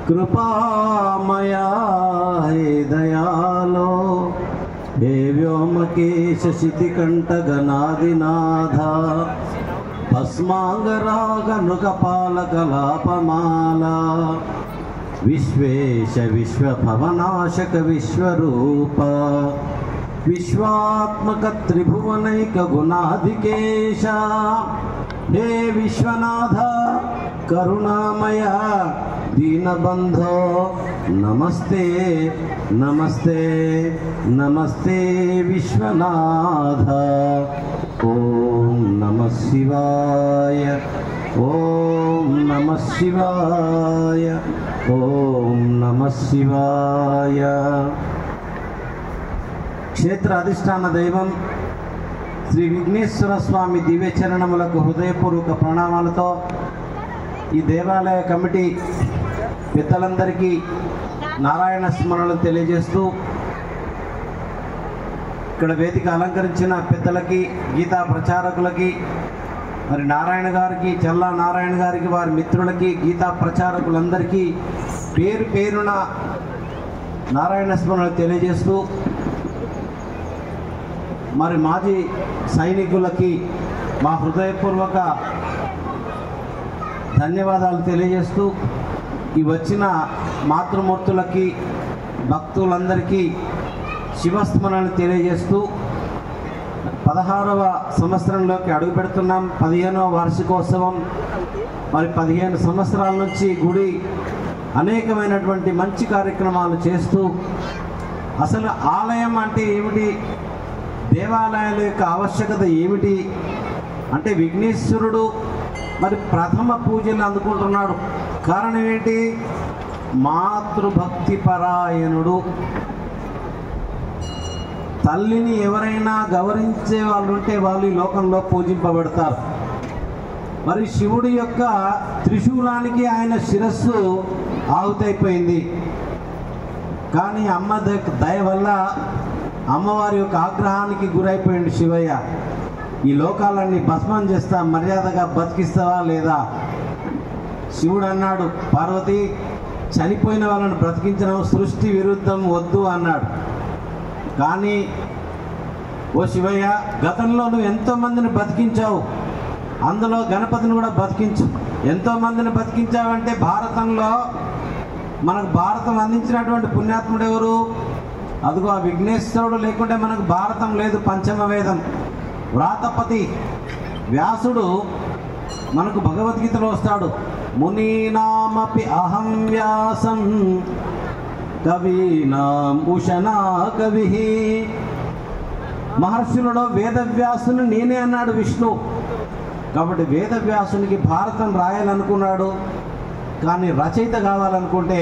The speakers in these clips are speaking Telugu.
कृपामया हे दयालो हे व्योमकेश शितिकण्ठगणादिनाथ भस्मांगरागनुकपालकलापमाला विश्वेश विश्वभवनाशक विश्वरूप विश्वात्मक त्रिभुवनैक गुणाधिकेश हे विश्वनाथ करुणामय दीनबंधो नमस्ते नमस्ते नमस्ते विश्वनाथ। ओम नमः शिवाय ओम नमः शिवाय ओम नमः शिवाय। क्षेत्र अधिष्ठान दैवं श्री विघ्नेश्वर स्वामी दिव्य चरणमुలకు హృదయపూర్వక ప్రణామాలతో ఈ దేవాలయ కమిటీ పెద్దలందరికీ నారాయణ స్మరణలు తెలియజేస్తూ ఇక్కడ వేదిక అలంకరించిన పెద్దలకి గీతా ప్రచారకులకి మరి నారాయణ గారికి చల్లా నారాయణ గారికి వారి మిత్రులకి గీతా ప్రచారకులందరికీ పేరు పేరున నారాయణ స్మరణలు తెలియజేస్తూ మరి మాజీ సైనికులకి మా హృదయపూర్వక ధన్యవాదాలు తెలియజేస్తూ ఈ వచ్చిన మాతృమూర్తులకి భక్తులందరికీ శివస్మరణలు తెలియజేస్తూ 16వ సంవత్సరంలోకి అడుగు పెడుతున్నాం। 15వ వార్షికోత్సవం మరి 15 సంవత్సరాల నుంచి గుడి అనేకమైనటువంటి మంచి కార్యక్రమాలు చేస్తూ అసలు ఆలయం అంటే ఏమిటి, దేవాలయాల యొక్క ఆవశ్యకత ఏమిటి అంటే విఘ్నేశ్వరుడు మరి ప్రథమ పూజలు అందుకుంటున్నాడు। కారణం ఏంటి? మాతృభక్తి పరాయణుడు। తల్లిని ఎవరైనా గౌరవించే వాళ్ళు ఉంటే వాళ్ళు ఈ లోకంలో పూజింపబడతారు। మరి శివుడి యొక్క త్రిశూలానికి ఆయన శిరస్సు ఆహుతైపోయింది, కానీ అమ్మ దయ వల్ల అమ్మవారి యొక్క ఆగ్రహానికి గురైపోయింది శివయ్య। ఈ లోకాలన్నీ భస్మం చేస్తా, మర్యాదగా బతికిస్తావా లేదా? శివుడు అన్నాడు, పార్వతి చనిపోయిన వాళ్ళని బ్రతికించడం సృష్టి విరుద్ధం, వద్దు అన్నాడు। కానీ ఓ శివయ్య, గతంలో నువ్వు ఎంతోమందిని బతికించావు, అందులో గణపతిని కూడా బతికించు। ఎంతోమందిని బతికించావంటే భారతంలో మనకు భారతం అందించినటువంటి పుణ్యాత్ముడు ఎవరు? అదిగో ఆ విఘ్నేశ్వరుడు లేకుంటే మనకు భారతం లేదు। పంచమ వేదం వ్రాతపతి వ్యాసుడు మనకు భగవద్గీతలో వస్తాడు, మునీనామపి అహం వ్యాసం కవీనాం ఉషనా కవి। మహర్షులలో వేదవ్యాసుని నేనే అన్నాడు విష్ణు। కాబట్టి వేదవ్యాసునికి భారతం రాయాలనుకున్నాడు, కానీ రచయిత కావాలనుకుంటే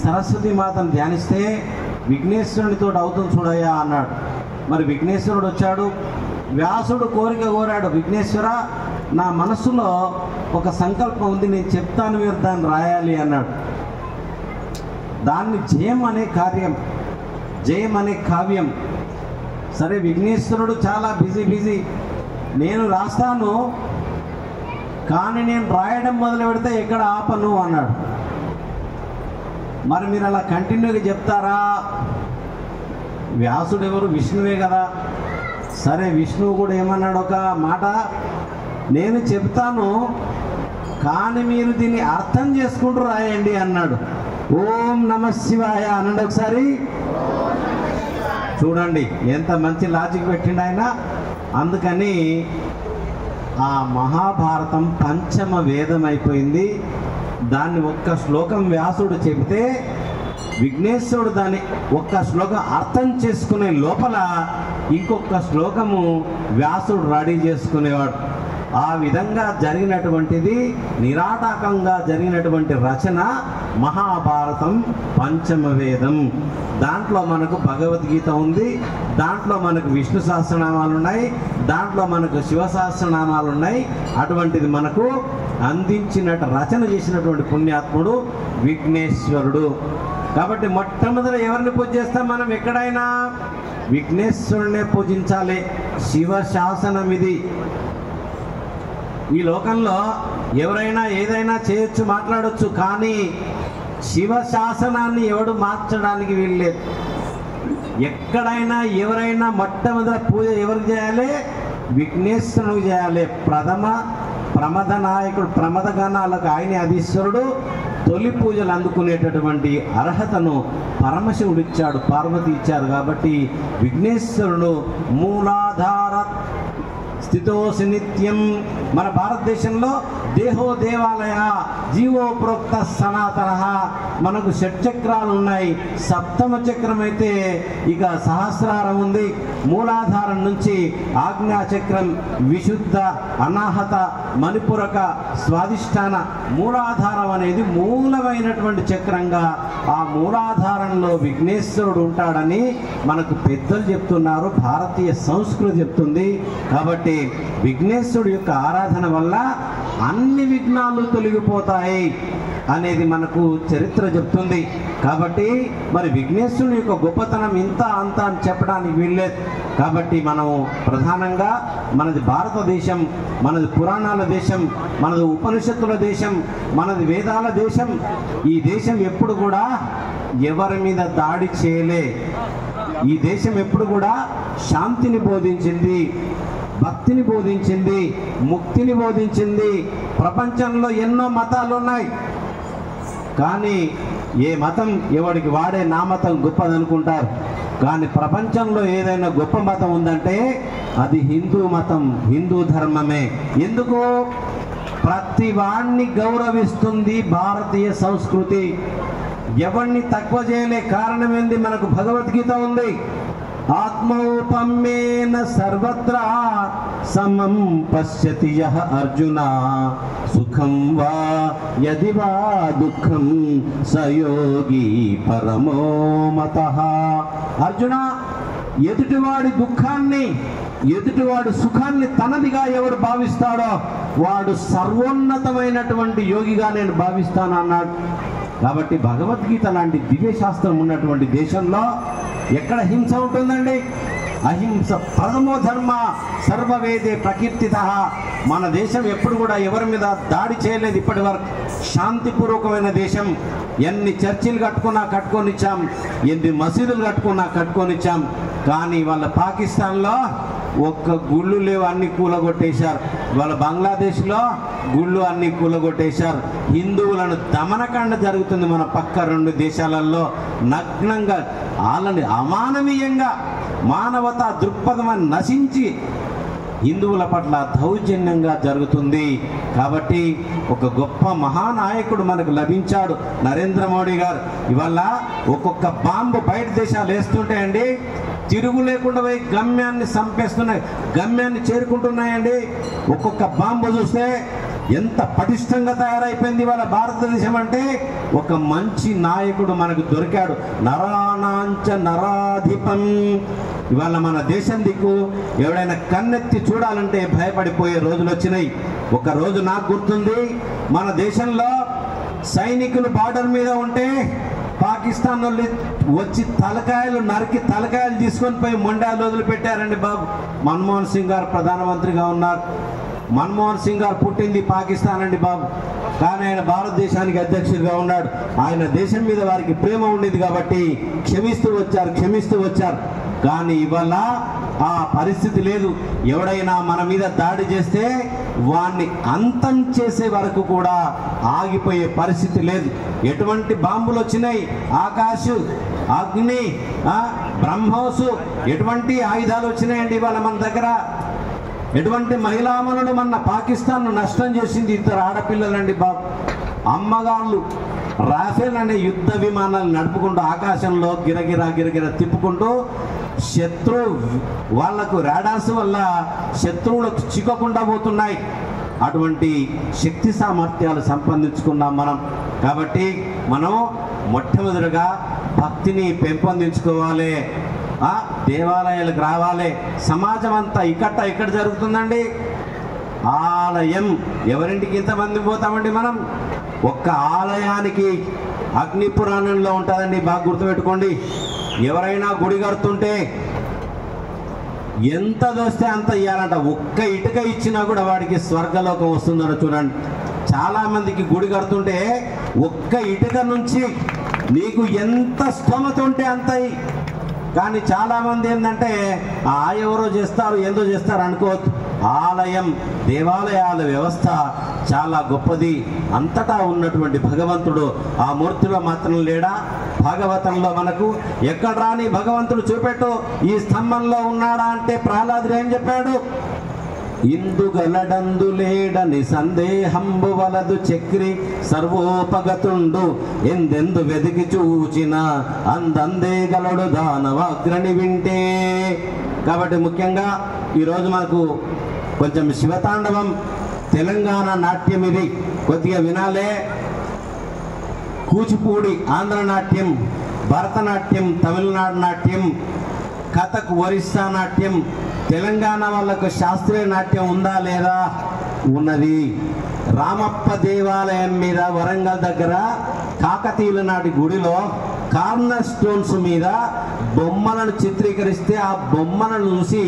సరస్వతి మాతను ధ్యానిస్తే విఘ్నేశ్వరునితో అవుతుంది చూడయ్యా అన్నాడు। మరి విఘ్నేశ్వరుడు వచ్చాడు, వ్యాసుడు కోరిక కోరాడు, విఘ్నేశ్వర నా మనస్సులో ఒక సంకల్పం ఉంది, నేను చెప్తాను, మీరు దాన్ని రాయాలి అన్నాడు। దాన్ని జయం అనే కార్యం, జయం అనే కావ్యం। సరే విఘ్నేశ్వరుడు చాలా బిజీ, నేను రాస్తాను, కానీ నేను రాయడం మొదలు పెడితే ఎక్కడ ఆపను అన్నాడు। మరి మీరు అలా కంటిన్యూగా చెప్తారా? వ్యాసుడు ఎవరు? విష్ణువే కదా। సరే విష్ణువు కూడా ఏమన్నాడు ఒక మాట, నేను చెప్తాను, కానీ మీరు దీన్ని అర్థం చేసుకుంటూ రాయండి అన్నాడు। ఓం నమః శివాయ అనండి ఒకసారి। చూడండి ఎంత మంచి లాజిక్ పెట్టిండు ఆయన। అందుకని ఆ మహాభారతం పంచమ వేదం అయిపోయింది। దాన్ని ఒక్క శ్లోకం వ్యాసుడు చెబితే విఘ్నేశ్వరుడు దాన్ని ఒక్క శ్లోకం అర్థం చేసుకునే లోపల ఇంకొక శ్లోకము వ్యాసుడు రెడీ చేసుకునేవాడు। ఆ విధంగా జరిగినటువంటిది నిరాటకంగా జరిగినటువంటి రచన మహాభారతం పంచమ వేదం। దాంట్లో మనకు భగవద్గీత ఉంది, దాంట్లో మనకు విష్ణు సహస్రనామాలు ఉన్నాయి, దాంట్లో మనకు శివ సహస్రనామాలు ఉన్నాయి। అటువంటిది మనకు అందించినట్టు రచన చేసినటువంటి పుణ్యాత్ముడు విఘ్నేశ్వరుడు। కాబట్టి మొట్టమొదట ఎవరిని పూజ చేస్తాం మనం? ఎక్కడైనా విఘ్నేశ్వరునే పూజించాలి। శివ శాసనం ఇది। ఈ లోకంలో ఎవరైనా ఏదైనా చేయొచ్చు, మాట్లాడొచ్చు, కానీ శివ శాసనాన్ని ఎవడు మార్చడానికి వీల్లేదు. ఎక్కడైనా ఎవరైనా మొట్టమొదటి పూజ ఎవరికి చేయాలి? విఘ్నేశ్వరునికి చేయాలి. ప్రమద నాయకుడు, ప్రమద గణాలకు ఆయనే అధీశ్వరుడు. తొలి పూజలు అందుకునేటటువంటి అర్హతను పరమశివుడు ఇచ్చాడు, పార్వతి ఇచ్చారు. కాబట్టి విఘ్నేశ్వరుడు మూలాధార స్థితోసి నిత్యం. మన భారతదేశంలో దేహో దేవాలయ, జీవో ప్రోక్త సనాతన. మనకు షట్చక్రాలు ఉన్నాయి. సప్తమ చక్రం అయితే ఇక సహస్రారం ఉంది. మూలాధారం నుంచి ఆజ్ఞాచక్రం, విశుద్ధ, అనాహత, మణిపురక, స్వాదిష్టాన. మూలాధారం అనేది మూలమైనటువంటి చక్రంగా ఆ మూలాధారంలో విఘ్నేశ్వరుడు ఉంటాడని మనకు పెద్దలు చెప్తున్నారు, భారతీయ సంస్కృతి చెప్తుంది. కాబట్టి విఘ్నేశ్వరుడు యొక్క ఆరాధన వల్ల అన్ని విఘ్నాలు తొలగిపోతాయి అనేది మనకు చరిత్ర చెప్తుంది. కాబట్టి మరి విఘ్నేశ్వరుని యొక్క గొప్పతనం ఇంత అంత అని చెప్పడానికి వీల్లేదు. కాబట్టి మనం ప్రధానంగా మనది భారతదేశం, మనది పురాణాల దేశం, మనది ఉపనిషత్తుల దేశం, మనది వేదాల దేశం. ఈ దేశం ఎప్పుడు కూడా ఎవరి మీద దాడి చేయలే. ఈ దేశం ఎప్పుడు కూడా శాంతిని బోధించింది, భక్తిని బోధించింది, ముక్తిని బోధించింది. ప్రపంచంలో ఎన్నో మతాలు ఉన్నాయి, కానీ ఏ మతం ఎవడికి వాడే నా మతం గొప్పదనుకుంటారు. కానీ ప్రపంచంలో ఏదైనా గొప్ప మతం ఉందంటే అది హిందూ మతం, హిందూ ధర్మమే. ఎందుకు? ప్రతి వాణ్ణి గౌరవిస్తుంది భారతీయ సంస్కృతి. ఎవరిని తక్కువ చేయలే. కారణం ఏంది? మనకు భగవద్గీత ఉంది. ఆత్మౌపమ్యేన సర్వత్రా సమం పశ్యతి యః అర్జున సుఖం వా యది వా దుఃఖం సయోగి పరమో మతః. అర్జున, ఎదుటివాడి దుఃఖాన్ని, ఎదుటివాడు సుఖాన్ని తనదిగా ఎవడు భావిస్తాడో వాడు సర్వోన్నతమైనటువంటి యోగిగా నేను భావిస్తాను అన్నాడు. కాబట్టి భగవద్గీత లాంటి దివ్యశాస్త్రం ఉన్నటువంటి దేశంలో ఎక్కడ హింస ఉంటుందండి? అహింస ప్రథమో ధర్మ సర్వవేదే ప్రకీర్తిత. మన దేశం ఎప్పుడు కూడా ఎవరి మీద దాడి చేయలేదు ఇప్పటి వరకు. శాంతిపూర్వకమైన దేశం. ఎన్ని చర్చిలు కట్టుకొనిచ్చాం, ఎన్ని మసీదులు కట్టుకొనిచ్చాం. కానీ వాళ్ళ పాకిస్తాన్లో ఒక్క గుళ్ళు లేవు, అన్ని కూలగొట్టేశారు. వాళ్ళ బంగ్లాదేశ్లో గుళ్ళు అన్ని కూలగొట్టేశారు. హిందువులను దమనకాండ జరుగుతుంది మన పక్క రెండు దేశాలలో. నగ్నంగా వాళ్ళని అమానవీయంగా మానవతా దృక్పథం నశించి హిందువుల పట్ల దౌర్జన్యంగా జరుగుతుంది. కాబట్టి ఒక గొప్ప మహానాయకుడు మనకు లభించాడు, నరేంద్ర మోడీ గారు. ఇవాళ ఒక్కొక్క బాంబు బయట దేశాలు వేస్తుంటే అండి, తిరుగు లేకుండా పోయి గమ్యాన్ని చంపేస్తున్నాయి, గమ్యాన్ని చేరుకుంటున్నాయండి. ఒక్కొక్క బాంబు చూస్తే ఎంత పటిష్టంగా తయారైపోయింది ఇవాళ భారతదేశం అంటే. ఒక మంచి నాయకుడు మనకు దొరికాడు, నరానాంచ నరాధిపం. ఇవాళ మన దేశం దిక్కు ఎవడైనా కన్నెత్తి చూడాలంటే భయపడిపోయే రోజులు వచ్చినాయి. ఒక రోజు నాకు గుర్తుంది, మన దేశంలో సైనికులు బార్డర్ మీద ఉంటే పాకిస్తాన్ వాళ్ళు వచ్చి తలకాయలు నరికి తలకాయలు తీసుకొని పోయి మొండాలు వదిలిపెట్టారండి బాబు. మన్మోహన్ సింగ్ గారు ప్రధానమంత్రిగా ఉన్నారు. మన్మోహన్ సింగ్ గారు పుట్టింది పాకిస్తాన్ అండి బాబు, కానీ ఆయన భారతదేశానికి అధ్యక్షుడిగా ఉన్నాడు. ఆయన దేశం మీద వారికి ప్రేమ ఉండేది కాబట్టి క్షమిస్తూ వచ్చారు. కానీ ఇవాళ ఆ పరిస్థితి లేదు. ఎవడైనా మన మీద దాడి చేస్తే వాణ్ణి అంతం చేసే వరకు కూడా ఆగిపోయే పరిస్థితి లేదు. ఎటువంటి బాంబులు వచ్చినాయి, ఆకాశ్, అగ్ని, బ్రహ్మోసు, ఎటువంటి ఆయుధాలు వచ్చినాయండి ఇవాళ మన దగ్గర. ఎటువంటి మహిళామణుడు మన పాకిస్తాన్ను నష్టం చేసింది. ఇద్దరు ఆడపిల్లలండి బాబు. అమ్మగాళ్ళు రాఫెల్ అనే యుద్ధ విమానాలు నడుపుకుంటూ ఆకాశంలో గిరగిర తిప్పుకుంటూ వాళ్లకు రాడార్స్ వల్ల శత్రువులకు చిక్కకుండా పోతున్నాయి. అటువంటి శక్తి సామర్థ్యాలు సంపాదించుకున్నాం మనం. కాబట్టి మనం మొట్టమొదటిగా భక్తిని పెంపొందించుకోవాలి, దేవాలయాలకు రావాలి. సమాజం అంతా ఇక్కడ జరుగుతుందండి. ఆలయం ఎవరింటికి ఇంతమంది పోతామండి మనం? ఒక్క ఆలయానికి అగ్ని పురాణంలో ఉంటుందండి, బాగా గుర్తుపెట్టుకోండి. ఎవరైనా గుడి కడుతుంటే ఎంత దోస్తే అంత ఇవ్వాలంట. ఒక్క ఇటుక ఇచ్చినా కూడా వాడికి స్వర్గలోకం వస్తుందని చూడండి. చాలామందికి గుడి కడుతుంటే ఒక్క ఇటుక నుంచి నీకు ఎంత స్తోమత ఉంటే అంత. కానీ చాలామంది ఏంటంటే ఎవరో చేస్తారు ఏందో చేస్తారు అనుకోవద్దు. ఆలయం దేవాలయాల వ్యవస్థ చాలా గొప్పది. అంతటా ఉన్నటువంటి భగవంతుడు ఆ మూర్తిలో మాత్రం లేడా? భాగవతంలో మనకు ఎక్కడ రాని భగవంతుడు చూపెట్టు, ఈ స్తంభంలో ఉన్నాడా అంటే ప్రహ్లాదుడు ఏం చెప్పాడు? ఇందుగలడందు లేడని సందేహంబు వలదు చక్రి సర్వోపగతుండు ఎందెందు వెదికి చూచిన అందందే గలడు దానవాగ్రని వింటే. కాబట్టి ముఖ్యంగా ఈరోజు మనకు కొంచెం శివతాండవం తెలంగాణ నాట్యం ఇది కొద్దిగా వినాలే. కూచిపూడి ఆంధ్ర నాట్యం, భరతనాట్యం తమిళనాడు నాట్యం, కథక్ ఒరిస్సా నాట్యం. తెలంగాణ వాళ్ళకు శాస్త్రీయ నాట్యం ఉందా లేదా? ఉన్నది. రామప్ప దేవాలయం మీద వరంగల్ దగ్గర కాకతీయుల నాటి గుడిలో కార్నర్ స్టోన్స్ మీద బొమ్మలను చిత్రీకరిస్తే ఆ బొమ్మలను చూసి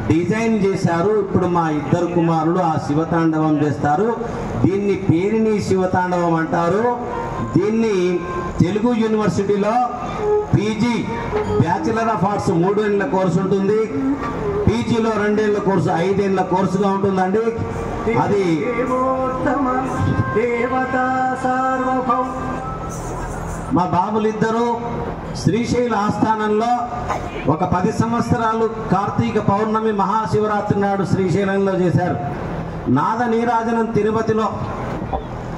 డిజైన్ చేశారు. ఇప్పుడు మా ఇద్దరు కుమారులు ఆ శివతాండవం చేస్తారు. దీన్ని పేరిణి శివతాండవం అంటారు. దీన్ని తెలుగు యూనివర్సిటీలో పీజీ బ్యాచిలర్ ఆఫ్ ఆర్ట్స్ 3 ఏళ్ల కోర్సు ఉంటుంది. పీజీలో 2 ఏళ్ల కోర్సు 5 ఏళ్ల కోర్సుగా ఉంటుందండి. అది మా బాబులిద్దరూ శ్రీశైల ఆస్థానంలో ఒక 10 సంవత్సరాలు కార్తీక పౌర్ణమి మహాశివరాత్రి నాడు శ్రీశైలంలో చేశారు. నాద నీరాజనం తిరుపతిలో,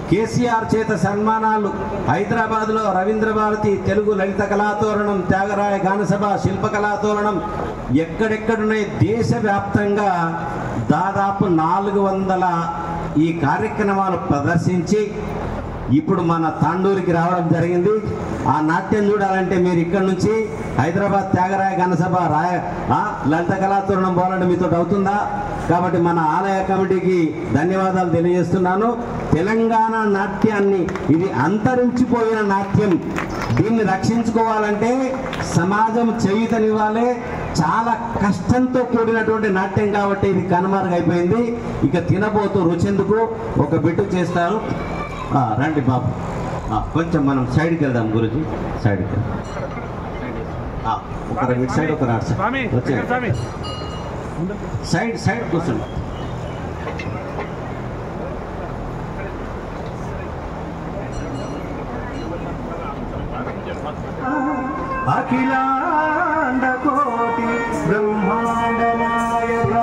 కేసీఆర్ చేత సన్మానాలు హైదరాబాద్లో రవీంద్ర భారతి తెలుగు లలిత కళాతోరణం, త్యాగరాయ గానసభ శిల్పకళాతోరణం ఎక్కడెక్కడున్నాయి. దేశవ్యాప్తంగా దాదాపు 400 ఈ కార్యక్రమాలు ప్రదర్శించి ఇప్పుడు మన తాండూరికి రావడం జరిగింది. ఆ నాట్యం చూడాలంటే మీరు ఇక్కడ నుంచి హైదరాబాద్ త్యాగరాయ గానసభ లలిత కళాతోరణం పోవాలంటే మీతో అవుతుందా? కాబట్టి మన ఆలయ కమిటీకి ధన్యవాదాలు తెలియజేస్తున్నాను. తెలంగాణ నాట్యాన్ని, ఇది అంతరించిపోయిన నాట్యం, దీన్ని రక్షించుకోవాలంటే సమాజం చేయుతనివ్వాలి. చాలా కష్టంతో కూడినటువంటి నాట్యం కాబట్టి ఇది కనుమరుగైపోయింది. ఇక తినబోతూ రుచెందుకు ఒక బిట్టు చేస్తారు. రండి బాబు, కొంచెం మనం సైడ్కి వెళ్దాం గురుజీ, సైడ్కి వెళ్దాం. ఒక ఇటు సైడ్ ఒక నాట్ సైడ్ వచ్చే సైడ్ కూర్చోండి. అఖిలాండ కోటి బ్రహ్మాండ నాయక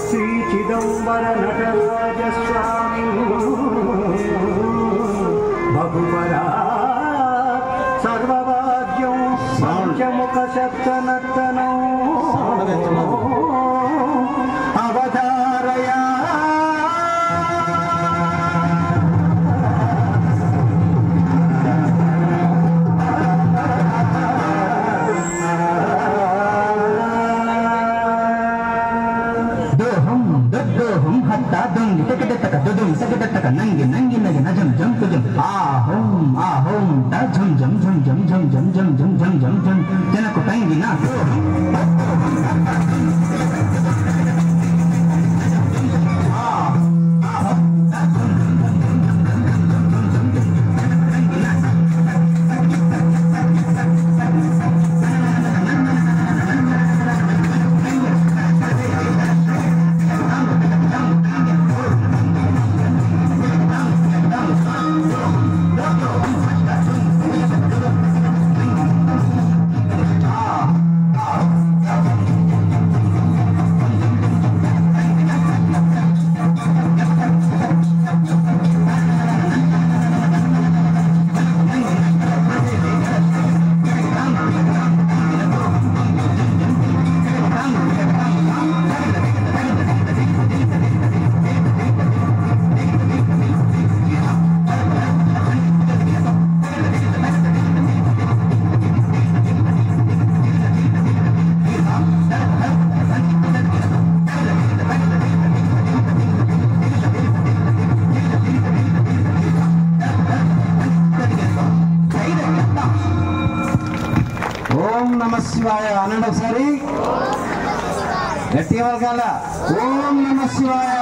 శ్రీ చిదంబర నటరాజ స్వామి బహుపరా సర్వవాద్యం పంచముఖ శబ్దనర్తనం అవధారయా నంగి నంగి నగి నజం జం తుజం ఆహోం ఆహోం ట జం జం జం జం జం జం జం జం జం జం జం జనకు టంగి నా ఓం నమ శివాయ అనండి ఒకసారి. గట్టి వర్గాల ఓం నమ శివాయ.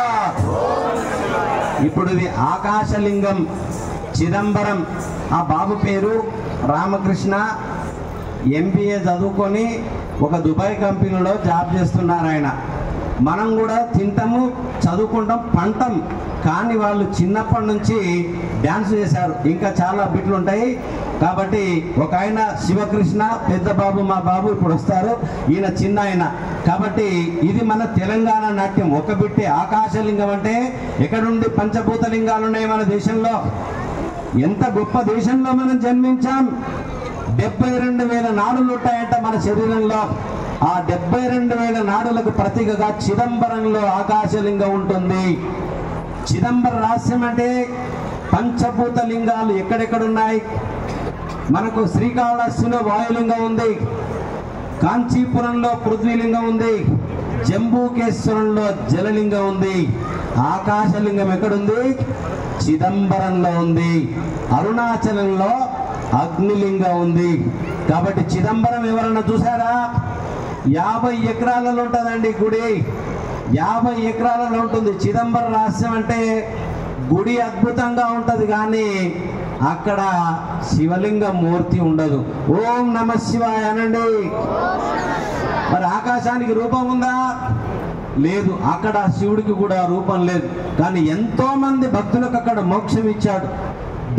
ఇప్పుడు ఇది ఆకాశలింగం చిదంబరం. ఆ బాబు పేరు రామకృష్ణ. MBA చదువుకొని ఒక దుబాయ్ కంపెనీలో జాబ్ చేస్తున్నారు ఆయన. మనం కూడా తింటాము, చదువుకుంటాం, పంటాం. కానీ వాళ్ళు చిన్నప్పటి నుంచి డ్యాన్స్ చేశారు. ఇంకా చాలా బిట్లు ఉంటాయి. కాబట్టి ఒక ఆయన శివకృష్ణ, పెద్ద బాబు మా బాబు ఇప్పుడు వస్తారు, ఈయన చిన్న ఆయన. కాబట్టి ఇది మన తెలంగాణ నాట్యం. ఒక బిట్టే ఆకాశలింగం అంటే ఎక్కడుండి పంచభూత లింగాలు ఉన్నాయి మన దేశంలో. ఎంత గొప్ప దేశంలో మనం జన్మించాం. 72,000 నాడులు ఉంటాయంట మన శరీరంలో. ఆ 72,000 నాడులకు ప్రతీకగా చిదంబరంలో ఆకాశలింగం ఉంటుంది. చిదంబర రహస్యం అంటే పంచభూత లింగాలు ఎక్కడెక్కడున్నాయి. మనకు శ్రీకాళహస్తిలో వాయులింగం ఉంది, కాంచీపురంలో పృథ్వీలింగం ఉంది, జంబూకేశ్వరంలో జలలింగం ఉంది. ఆకాశలింగం ఎక్కడుంది? చిదంబరంలో ఉంది. అరుణాచలంలో అగ్నిలింగం ఉంది. కాబట్టి చిదంబరం ఎవరన్నా చూసారా? 50 ఎకరాలలో ఉంటుందండి గుడి. 50 ఎకరాలలో ఉంటుంది. చిదంబర రహస్యం అంటే గుడి అద్భుతంగా ఉంటుంది, కానీ అక్కడ శివలింగ మూర్తి ఉండదు. ఓం నమ శివాయ అనండి. మరి ఆకాశానికి రూపం ఉందా? లేదు. అక్కడ శివుడికి కూడా రూపం లేదు. కానీ ఎంతో మంది భక్తులకు అక్కడ మోక్షం ఇచ్చాడు.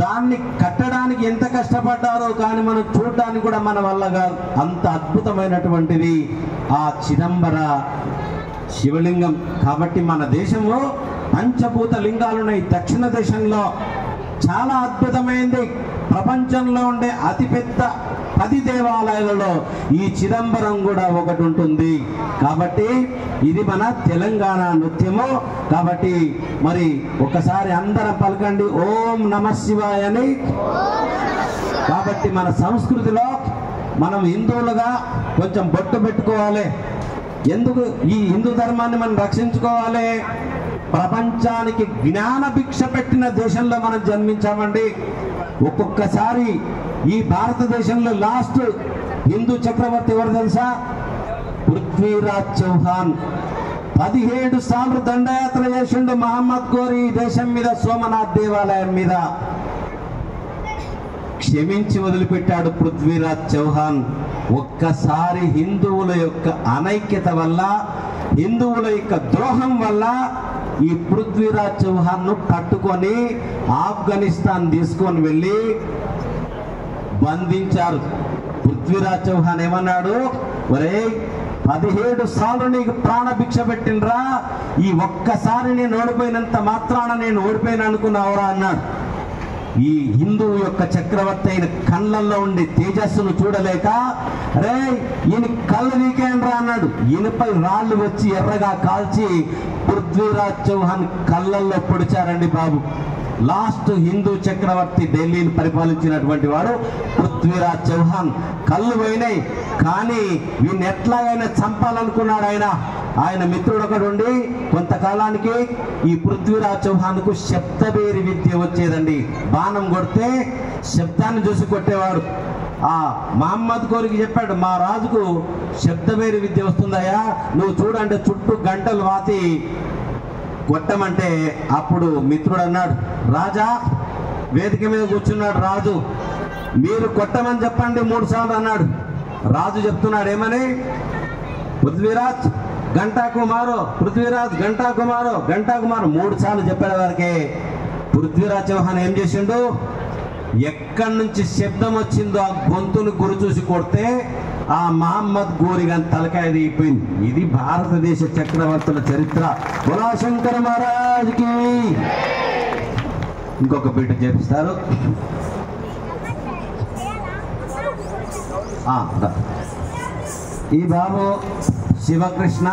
దాన్ని కట్టడానికి ఎంత కష్టపడ్డారో, కానీ మనం చూడడానికి కూడా మన వల్ల కాదు. అంత అద్భుతమైనటువంటిది ఆ చిదంబర శివలింగం. కాబట్టి మన దేశంలో పంచభూత లింగాలు ఉన్నాయి. దక్షిణ దేశంలో చాలా అద్భుతమైంది. ప్రపంచంలో ఉండే అతిపెద్ద 10 దేవాలయాలలో ఈ చిదంబరం కూడా ఒకటి ఉంటుంది. కాబట్టి ఇది మన తెలంగాణ నృత్యము. కాబట్టి మరి ఒకసారి అందరం పలకండి ఓం నమ శివాయ అని. కాబట్టి మన సంస్కృతిలో మనం హిందువులుగా కొంచెం బొట్టు పెట్టుకోవాలి. ఎందుకు? ఈ హిందూ ధర్మాన్ని మనం రక్షించుకోవాలి. ప్రపంచానికి జ్ఞాన భిక్ష పెట్టిన దేశంలో మనం జన్మించామండి. ఒక్కొక్కసారి ఈ భారతదేశంలో లాస్ట్ హిందూ చక్రవర్తి ఎవరు తెలుసా? పృథ్వీరాజ్ చౌహాన్. 17 సార్లు దండయాత్ర చేసిండు మహమ్మద్ గోరి ఈ దేశం మీద, సోమనాథ్ దేవాలయం మీద. క్షమించి వదిలిపెట్టాడు పృథ్వీరాజ్ చౌహాన్. ఒక్కసారి హిందువుల యొక్క అనైక్యత వల్ల, హిందువుల యొక్క ద్రోహం వల్ల ఈ పృథ్వీరాజ్ చౌహాన్ ను పట్టుకొని ఆఫ్ఘనిస్తాన్ తీసుకొని వెళ్ళి బంధించారు. పృథ్వీరాజ్ చౌహాన్ ఏమన్నాడు? ఒరే, 17 సార్లు నీకు ప్రాణభిక్ష పెట్టినరా, ఈ ఒక్కసారి నేను ఓడిపోయినంత మాత్రాన నేను ఓడిపోయిన అనుకున్నావురా అన్నాడు. ఈ హిందువు యొక్క చక్రవర్తి అయిన కళ్ళల్లో ఉండే తేజస్సును చూడలేక, రే ఈయన కళ్ళు నీకేండ్రా అన్నాడు. ఈయనపై రాళ్ళు వచ్చి ఎర్రగా కాల్చి పృథ్వీరాజ్ చౌహాన్ కళ్ళల్లో పొడిచారండి బాబు. లాస్ట్ హిందూ చక్రవర్తి ఢిల్లీని పరిపాలించినటువంటి వాడు పృథ్వీరాజ్ చౌహాన్. కళ్ళు పోయినాయి, కానీ వీడిని ఎట్లాగైనా చంపాలనుకున్నాడు ఆయన. ఆయన మిత్రుడు ఒకడు ఉండి కొంతకాలానికి ఈ పృథ్వీరాజ్ చౌహాన్కు శబ్దబేరి విద్య వచ్చేదండి. బాణం కొడితే శబ్దాన్ని చూసి కొట్టేవాడు. ఆ మహమ్మద్ గోరికి చెప్పాడు, మా రాజుకు శబ్దబేరి విద్య వస్తుందయ్యా, నువ్వు చూడంటే చుట్టూ గంటలు వాతి కొట్టమంటే, అప్పుడు మిత్రుడు అన్నాడు, రాజా, వేదిక మీద కూర్చున్నాడు రాజు, మీరు కొట్టమని చెప్పండి 3 సార్లు అన్నాడు. రాజు చెప్తున్నాడు ఏమని? పృథ్వీరాజ్ గంటా కుమారు, పృథ్వీరాజ్ గంటా కుమారు, గంటా కుమారు 3 సార్లు చెప్పే వరకే పృథ్వీరాజ్ చౌహాన్ ఏం చేసిండు? ఎక్కడి నుంచి శబ్దం వచ్చిందో ఆ గొంతును గురి చూసి కొడితే ఆ మహమ్మద్ గోరి గాని తలకాయ దిగిపోయింది. ఇది భారతదేశ చక్రవర్తుల చరిత్ర. బోలా శంకర్ మహారాజ్కి. ఇంకొక పీట చేపిస్తారు. ఈ బాబు శివకృష్ణ,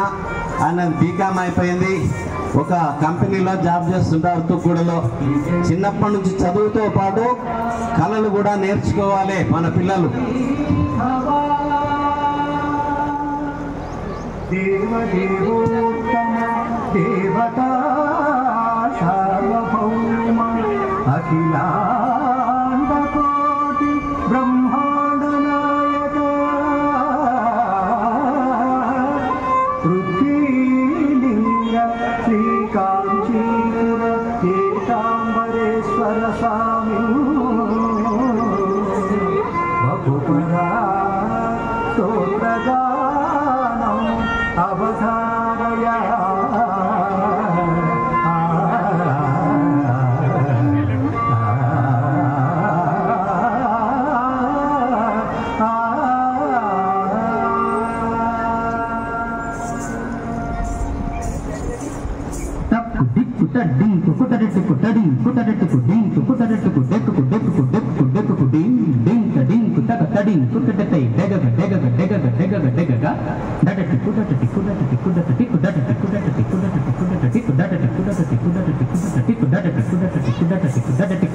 ఆయన బీకామ్ అయిపోయింది, ఒక కంపెనీలో జాబ్ చేస్తుంటారు తుక్కుడులో. చిన్నప్పటి నుంచి చదువుతో పాటు కళలు కూడా నేర్చుకోవాలి మన పిల్లలు. దేవదేవోత్తమ దేవతా సార్వభౌమ అఖిలాండ కోటి బ్రహ్మాండ నాయక పృథ్వీ పీతాంబరేశ్వర స్వామి బహుపరా స్తోత్రగానం అవధారయ డింకు కుటరెట్టుకు డడింగ్ కుటరెట్టుకు డింకు కుటరెట్టుకు డెక్కుకు డెక్కుకు డెక్కుకు డెక్కుకు డింగ్ డింక డింకు తగ తడింగ్ కుటటై డెగగ డెగగ డెగగ డెగగ డెగగ డటటి కుటటటి కుటటటి కుటటటి కుటటటి కుటటటి కుటటటి కుటటటి కుటటటి కుటటటి కుటటటి కుటటటి కుటటటి కుటటటి కుటటటి కుటటటి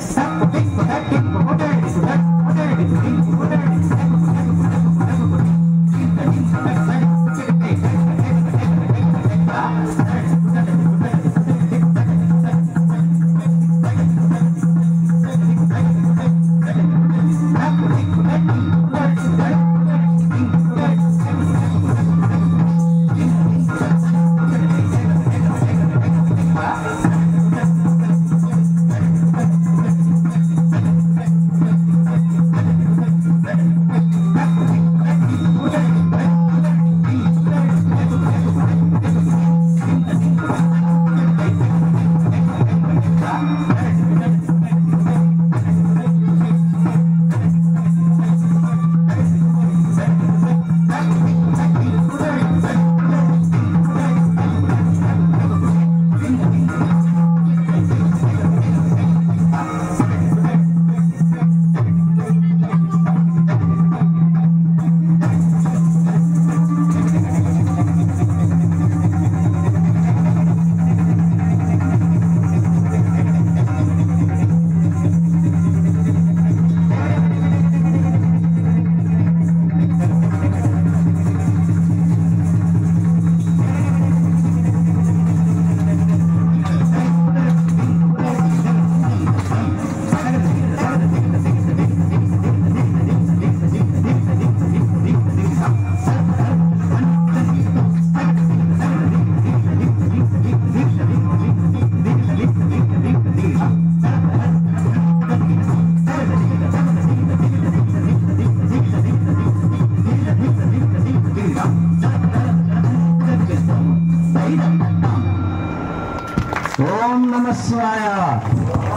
ఓం నమ శివాయ.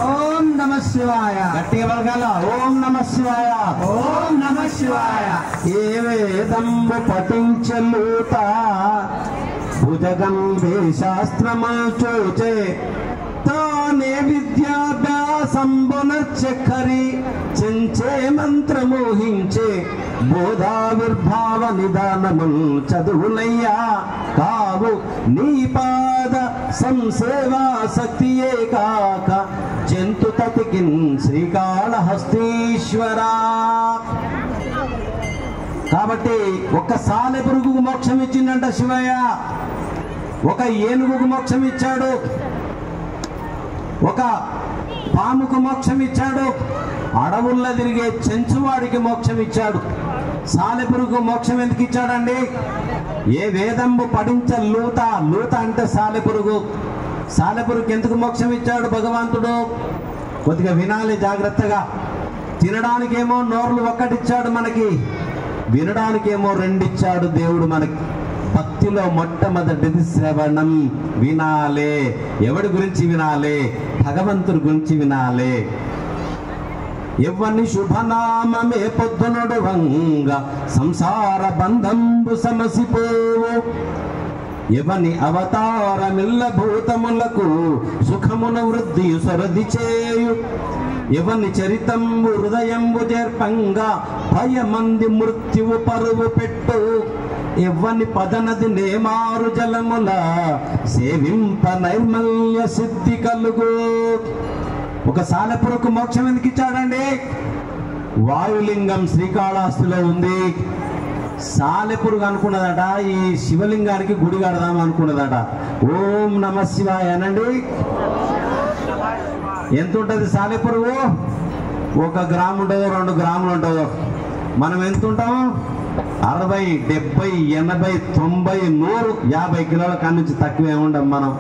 ఓం నమ శివాయ. గట్టిగా పలకాల. ఓం నమ శివాయ. ఓం నమ శివాయ. ఏ వేదంబు పఠించలుత భుజగంభే శాస్త్రముల్ చూచే తానే విద్యాభ్యాసంబునచ్చరి చెంచే మంత్రమోహించే బోధావిర్భావ నిదానముల్ చదువులయ్యా కావు నీ పాద సంసేవా శక్తియే కాక జంతు తతికిన్ శ్రీకాళహస్తీశ్వరా. కాబట్టి ఒక్క సాలెపురుగుకు మోక్షం ఇచ్చిందంట శివయ్య. ఒక ఏనుగుకు మోక్షం ఇచ్చాడు, ఒక పాముకు మోక్షం ఇచ్చాడు, అడవుల్లో తిరిగే చెంచువాడికి మోక్షం ఇచ్చాడు. సాలెపురుగు మోక్షం ఎందుకు ఇచ్చాడండి? ఏ వేదంబు పఠించ లూత. లూత అంటే సాలెపురుగు. సాలెపురుగు ఎందుకు మోక్షం ఇచ్చాడు భగవంతుడు? కొద్దిగా వినాలి జాగ్రత్తగా. తినడానికేమో నోర్లు ఒక్కటిచ్చాడు మనకి, వినడానికేమో రెండిచ్చాడు దేవుడు మనకి. భక్తిలో మొట్టమొదటిది శ్రవణం, వినాలే. ఎవడి గురించి వినాలే? భగవంతుడి గురించి వినాలే. ఎవ్వని శుభనామమే పొద్దునడు వంగ సంసార బంధంబు సమసిపోవు. ఎవని అవతారమిల్ల భూతములకు సుఖమున వృద్ధి సొరది చేయు. ఎవని చరితంబు హృదయంబు చేర్పంగా భయమంది మృత్యువు పరువు పెట్టు. ఎవ్వని పదనది నేమారు జలముల సేవింప నైర్మల్య సిద్ధి కలుగు. ఒక సాలెపురుకు మోక్షం ఎందుకు ఇచ్చాడండి? వాయులింగం శ్రీకాళహస్తిలో ఉంది. సాలెపురుగు అనుకున్నదట ఈ శివలింగానికి గుడి కడదాం అనుకున్నదట. ఓం నమ శివాయ అనండి. ఎంత ఉంటుంది సాలెపురుగు? 1 గ్రాము ఉంటుందో 2 గ్రాములు ఉంటుందో. మనం ఎంత ఉంటాము? 60, 70, 80, 90, 100, 50 కిలోల కాడి నుంచి తక్కువే ఉండం మనం.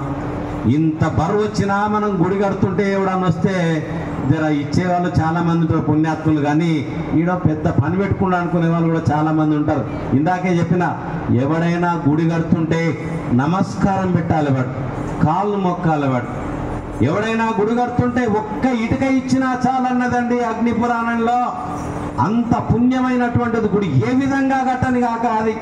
ఇంత బరువు వచ్చినా మనం గుడి కడుతుంటే ఎవడన్నా వస్తే జర ఇచ్చేవాళ్ళు చాలా మంది ఉంటారు పుణ్యాత్ములు, కానీ ఈడ పెద్ద పని పెట్టుకుండా అనుకునే వాళ్ళు కూడా చాలా మంది ఉంటారు. ఇందాకే చెప్పిన, ఎవడైనా గుడి కడుతుంటే నమస్కారం పెట్టాలి వాడు, కాళ్ళు మొక్కాలి వాడు. ఎవడైనా గుడి కడుతుంటే ఒక్క ఇటుక ఇచ్చినా చాలన్నదండి అగ్ని పురాణంలో. అంత పుణ్యమైనటువంటిది గుడి. ఏ విధంగా కట్టని కాక అది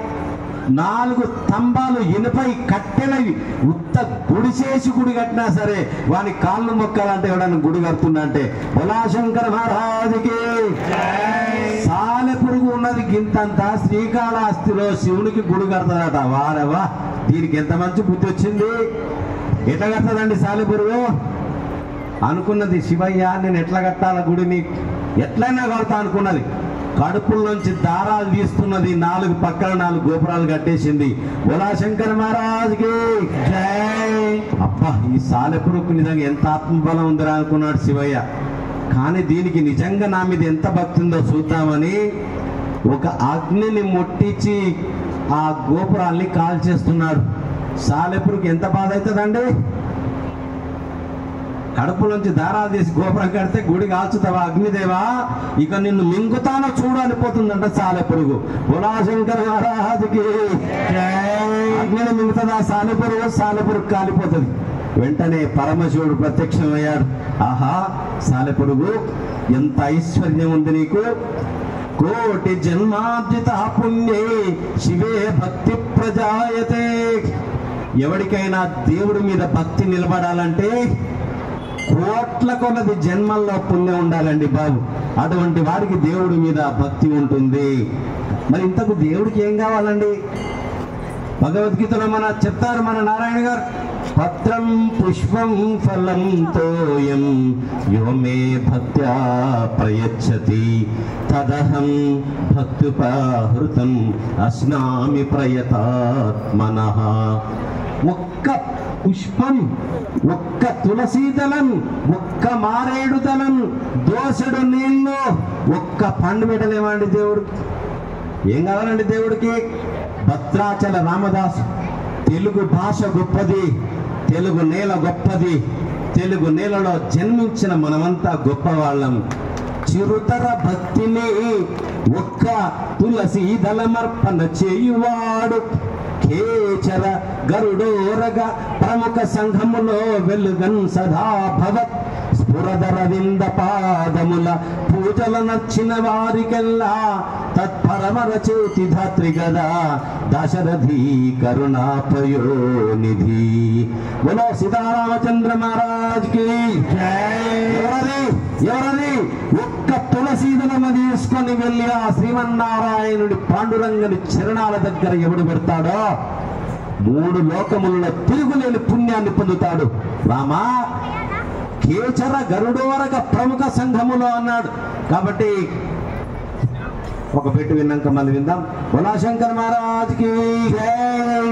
4 స్తంభాలు ఇనుపై కట్టెలవి ఉత్త గుడి చేసి గుడి కట్టినా సరే వాని కాళ్ళు మొక్కాలంటే ఎవడన్నా గుడి కడుతుందంటే బోలాశంకర మహారాజుకి. సాలెపురుగు ఉన్నది గింతంత శ్రీకాళహస్తిలో శివునికి గుడి కడతాడట. వారవా, దీనికి ఎంత మంచి బుద్ధి వచ్చింది. ఎట్లా కడతాడండి సాలెపురుగు? అనుకున్నది, శివయ్య నేను ఎట్లా కట్టాల గుడిని, ఎట్లయినా కడతా అనుకున్నది. కడుపుల్లోంచి దారాలు తీస్తున్నది, 4 పక్కన 4 గోపురాలు కట్టేసింది. బోలాశంకర మహారాజుకి జై. అబ్బా, ఈ సాలెపురుగు నిజంగా ఎంత ఆత్మబలం ఉందిరా అనుకున్నాడు శివయ్య. కానీ దీనికి నిజంగా నా మీద ఎంత భక్తి ఉందో చూద్దామని ఒక అగ్నిని ముట్టించి ఆ గోపురాల్ని కాల్చేస్తున్నాడు. సాలెపురుగు ఎంత బాధ అవుతుందండి. కడుపులోంచి దారాలు తీసి గోపురం కడితే గుడి కాల్చుతావా అగ్నిదేవా, ఇక నిన్ను మింగుతానో చూడు అనిపోతుందంట సాలెపురుగు. బోలాశంకర మహారాజుకి అగ్నిని మింగుతుందా సాలెపురుగు? సాలెపురుగు కాలిపోతుంది. వెంటనే పరమశివుడు ప్రత్యక్షమయ్యాడు. ఆహా సాలెపురుగు, ఎంత ఐశ్వర్యం ఉంది నీకు. కోటి జన్మార్జిత పుణ్యే శివే భక్తి ప్రజాయతే. ఎవరికైనా దేవుడి మీద భక్తి నిలబడాలంటే కోట్ల కొలది జన్మల్లో పుణ్యం ఉండాలండి బాబు. అటువంటి వారికి దేవుడి మీద భక్తి ఉంటుంది. మరి ఇంతకు దేవుడికి ఏం కావాలండి? భగవద్గీతలో చెప్తారు మన నారాయణ గారు, పత్రం పుష్పం ఫలం తోయం యో మే భక్త్యా ప్రయచ్చతి తదహం భక్తుపహృతం అస్నామి ప్రయతాత్మనః. ఒక్క పుష్పం, ఒక్క తులసీదళం, ఒక్క మారేడు దళం, దోసెడు నీళ్ళు, ఒక్క పండు పెట్టలేమండి దేవుడు. ఏం కావాలండి దేవుడికి? భద్రాచల రామదాసు, తెలుగు భాష గొప్పది, తెలుగు నేల గొప్పది, తెలుగు నేలలో జన్మించిన మనమంతా గొప్పవాళ్ళం. చిరుతర భక్తిని ఒక్క తులసి దళమర్పణ చేయువాడు కేచర గరుడోరగ ప్రముఖ సంఘములో వెలుగన్ సదా భవత్. స్ఫురదరవింద పాదముల పూజల నచ్చిన వారికెల్లా తత్పరమర చేతి ధాత్రి గదా దశరథి కరుణాపయోనిధి. బోలో సీతారామచంద్ర మహారాజ్ కి ఎవరది ఒక్క తులసీదళము తీసుకొని వెళ్ళి ఆ శ్రీమన్నారాయణుడి పాండురంగని చరణాల దగ్గర ఎవడు పెడతాడో 3 లోకములలో తిరుగులేని పుణ్యాన్ని పొందుతాడు. రామా కేచర గరుడోరగ ప్రముఖ సంఘములో అన్నాడు. కాబట్టి ఒక పెట్టు విన్నాక మళ్ళీ విందాం. బోలాశంకర్ మహారాజ్కి జై.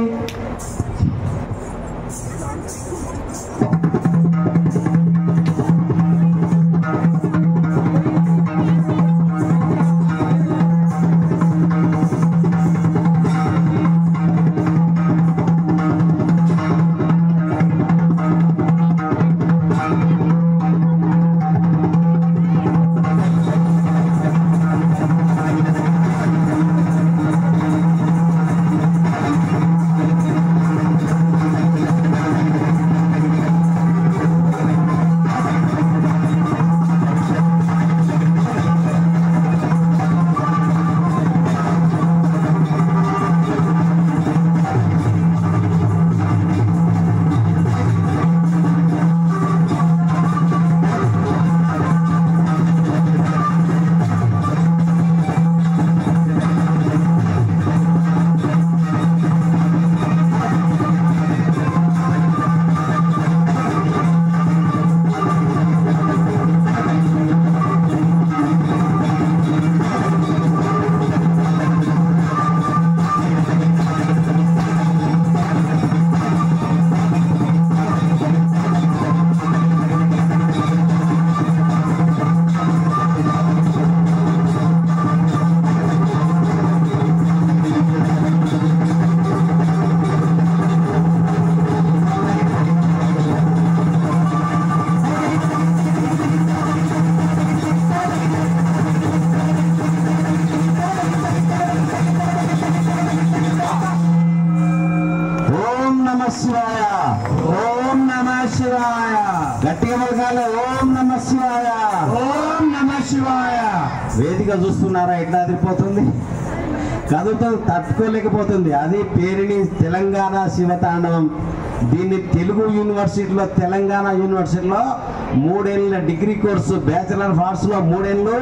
గట్టిగా పలకాలి. ఓం నమః శివాయ. ఓం నమః శివాయ. వేదిక చూస్తున్నారా ఎట్లా అదిరిపోతుంది, కదులుతుంది, తట్టుకోలేకపోతుంది. అది పేరుని తెలంగాణ శివతాండవం. దీన్ని తెలుగు యూనివర్సిటీలో, తెలంగాణ యూనివర్సిటీలో 3 ఏళ్ళ డిగ్రీ కోర్సు, బ్యాచిలర్ ఆఫ్ ఆర్ట్స్లో 3 ఏళ్ళు,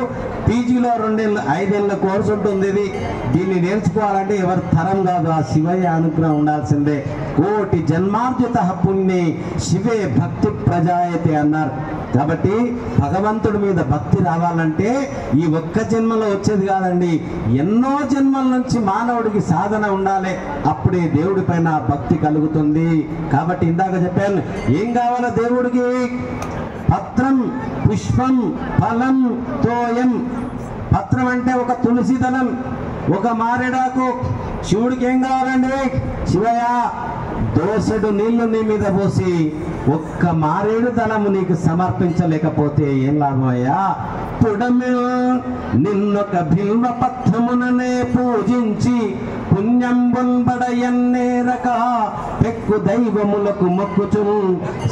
పీజీలో 2 ఏళ్ళు, 5 ఏళ్ళ కోర్సు ఉంటుంది. దీన్ని నేర్చుకోవాలంటే ఎవరి తరం కాదు, ఆ శివయ్య అనుగ్రహం ఉండాల్సిందే. కోటి జన్మార్జిత పుణ్యే శివే భక్తి ప్రజాయతే అన్నారు. కాబట్టి భగవంతుడి మీద భక్తి రావాలంటే ఈ ఒక్క జన్మలో వచ్చేది కాదండి, ఎన్నో జన్మల నుంచి మానవుడికి సాధన ఉండాలి. అప్పుడే దేవుడి పైన భక్తి కలుగుతుంది. కాబట్టి ఇందాక చెప్పాను, ఏం కావాలో దేవుడికి? పత్రం, పుష్పం, ఫలం, తోయం. పత్రం అంటే ఒక తులసి దళం, ఒక మారేడాకు. శివుడికి ఏం కావాలండి? శివయ్య, దోసెడు నీళ్లు నీ మీద పోసి ఒక్క మారేడు దళము నీకు సమర్పించలేకపోతే ఏం లాభం అయ్యా? పుడమిల్ నిన్నొక బిల్వ పత్రముననే పూజించి పుణ్యంబుల్బడయన్నేరక పెక్కు దైవములకు మొక్కుచున్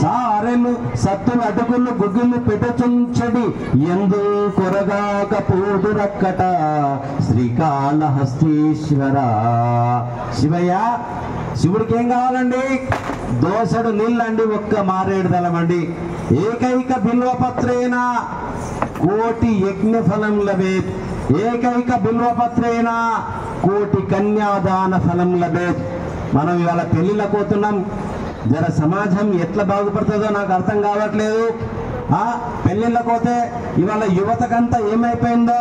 సారెలు సత్తులు అడుగులు గుగ్గులు పెట్టుచుంచడి ఎందు కొరగాక పూడురక్కట శ్రీకాళహస్తీశ్వర. శివయ్య, శివుడికి ఏం కావాలండి? దోసెడు నీళ్ళండి, ఒక్క మారేడు దళమండి. ఏకైక బిల్వపత్రేణ కోటి యజ్ఞ ఫలం లభేత్. ఏకైక బిల్వపత్రేణ కోటి కన్యాదాన ఫలం లభేత్. మనం ఇవాళ పెళ్లిళ్ళకు పోతున్నాం. జర సమాజం ఎట్లా బాగుపడుతుందో నాకు అర్థం కావట్లేదు. పెళ్లిళ్ళకు పోతే ఇవాళ యువతకంతా ఏమైపోయిందో,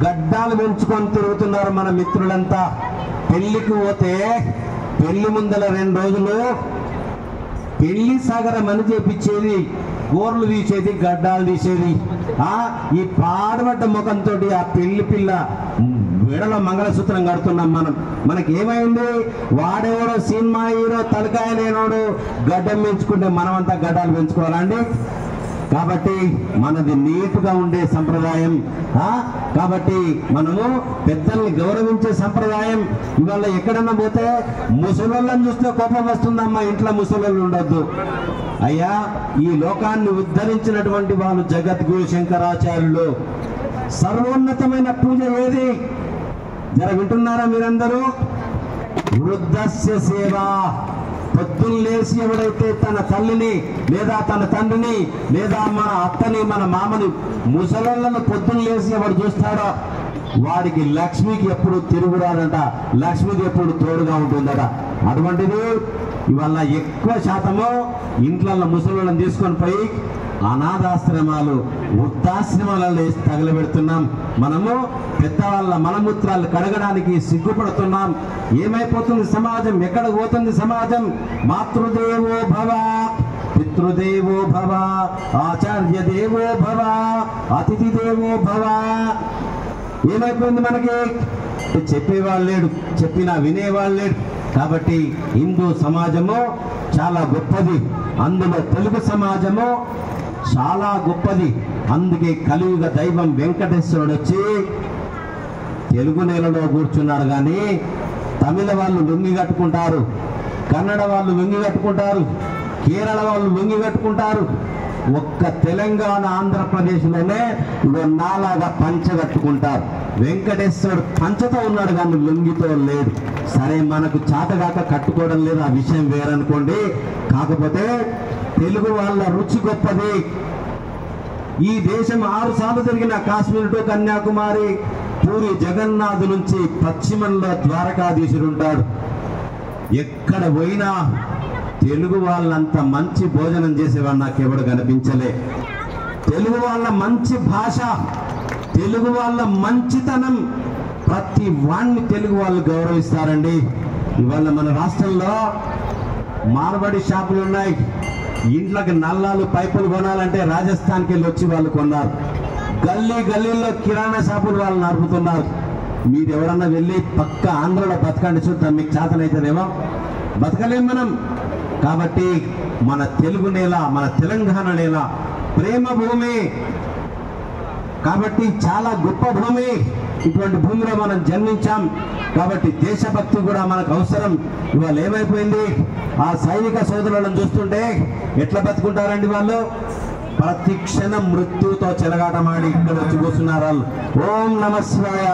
గడ్డాలు పెంచుకొని తిరుగుతున్నారు మన మిత్రులంతా. పెళ్లికి పోతే పెళ్లి ముందల 2 రోజులు పెళ్లి సాగరం అని చేపించేది, గోర్లు తీసేది, గడ్డాలు తీసేది. ఈ పాడబడ్డ ముఖంతో ఆ పెళ్లి పిల్ల మెడలో మంగళసూత్రం కడుతున్నాం మనం. మనకి ఏమైంది? వాడేవాడో సినిమా హీరో తలకాయ లేనోడు గడ్డం పెంచుకుంటే మనమంతా గడ్డాలు పెంచుకోవాలండి. కాబట్టి మనది నీటుగా ఉండే సంప్రదాయం. కాబట్టి మనము పెద్దల్ని గౌరవించే సంప్రదాయం. ఇవాళ ఎక్కడన్నా పోతే ముసలోళ్ళని చూస్తే కోపం వస్తుందమ్మా, ఇంట్లో ముసలోళ్ళు ఉండొద్దు. అయ్యా, ఈ లోకాన్ని ఉద్ధరించినటువంటి వాళ్ళు జగద్గురు శంకరాచార్యులు. సర్వోన్నతమైన పూజ ఏది? జర వింటున్నారా మీరందరూ? వృద్ధస్య సేవ. పొద్దున్న లేచి ఎవడైతే తన తల్లిని లేదా తన తండ్రిని లేదా మన అత్తని మన మామని ముసలోళ్ళను పొద్దున్న లేచి ఎవడు చూస్తాడో వాడికి లక్ష్మికి ఎప్పుడు తిరుగురాదంట, లక్ష్మికి ఎప్పుడు తోడుగా ఉంటుందట. అటువంటిది ఇవాళ ఎక్కువ శాతము ఇంట్లలో ముసలోళ్ళని తీసుకొని పోయి అనాథాశ్రమాలు, వృద్ధాశ్రమాలలో వేసి తగలబెడుతున్నాం. మనము పెద్దవాళ్ళ మలమూత్రాలు కడగడానికి సిగ్గుపడుతున్నాం. ఏమైపోతుంది సమాజం? ఎక్కడ పోతుంది సమాజం? మాతృదేవో భవ, పితృదేవో భవ, ఆచార్య దేవో భవ, అతిథి దేవో భవ. ఏమైపోయింది మనకి? చెప్పేవాళ్ళు లేడు, చెప్పినా వినేవాళ్ళు లేడు. కాబట్టి హిందూ సమాజము చాలా గొప్పది, అందులో తెలుగు సమాజము చాలా గొప్పది. అందుకే కలియుగ దైవం వెంకటేశ్వరుడు వచ్చి తెలుగు నేలలో కూర్చున్నాడు. కానీ తమిళ వాళ్ళు లొంగి కట్టుకుంటారు, కన్నడ వాళ్ళు లొంగి కట్టుకుంటారు, కేరళ వాళ్ళు లొంగి కట్టుకుంటారు. ఒక్క తెలంగాణ ఆంధ్రప్రదేశ్లోనే నాలాగా పంచ కట్టుకుంటారు. వెంకటేశ్వరుడు పంచతో ఉన్నాడు కానీ లొంగితో లేడు. సరే, మనకు చాతగాక కట్టుకోవడం లేదు, ఆ విషయం వేరనుకోండి. కాకపోతే తెలుగు వాళ్ళ రుచి గొప్పది. ఈ దేశం 6 సార్లు తిరిగిన కాశ్మీర్ టు కన్యాకుమారి, పూరి జగన్నాథ్ నుంచి పశ్చిమంలో ద్వారకాధీశుడు ఉంటాడు. ఎక్కడ పోయినా తెలుగు వాళ్ళంత మంచి భోజనం చేసేవాడు నాకెవడు కనిపించలే. తెలుగు వాళ్ళ మంచి భాష, తెలుగు వాళ్ళ మంచితనం, ప్రతి వాణ్ణి తెలుగు వాళ్ళు గౌరవిస్తారండి. ఇవాళ మన రాష్ట్రంలో మార్బడి షాపులు ఉన్నాయి. ఇంట్లోకి నల్లాలు పైపులు కొనాలంటే రాజస్థాన్కి వెళ్ళి వచ్చి వాళ్ళు కొన్నారు. గల్లీ గల్లీల్లో కిరాణా షాపులు వాళ్ళు నడుపుతున్నారు. మీరు ఎవరన్నా వెళ్ళి పక్క ఆంధ్రలో బతకండి, చూద్దాం మీకు చేతనైతేనేమో. బతకలేం మనం. కాబట్టి మన తెలుగు నేల, మన తెలంగాణ నేల ప్రేమ భూమి. కాబట్టి చాలా గొప్ప భూమి. ఇటువంటి భూమిలో మనం జన్మించాం. కాబట్టి దేశభక్తి కూడా మనకు అవసరం. ఇవాళ ఏమైపోయింది? ఆ సైనిక సోదరులను చూస్తుంటే ఎట్లా బతుకుంటారండి వాళ్ళు? ప్రతి క్షణం మృత్యుతో చెలగాటమాడి ఇక్కడ వచ్చి కూర్చున్నారు వాళ్ళు. ఓం నమ శివాయ.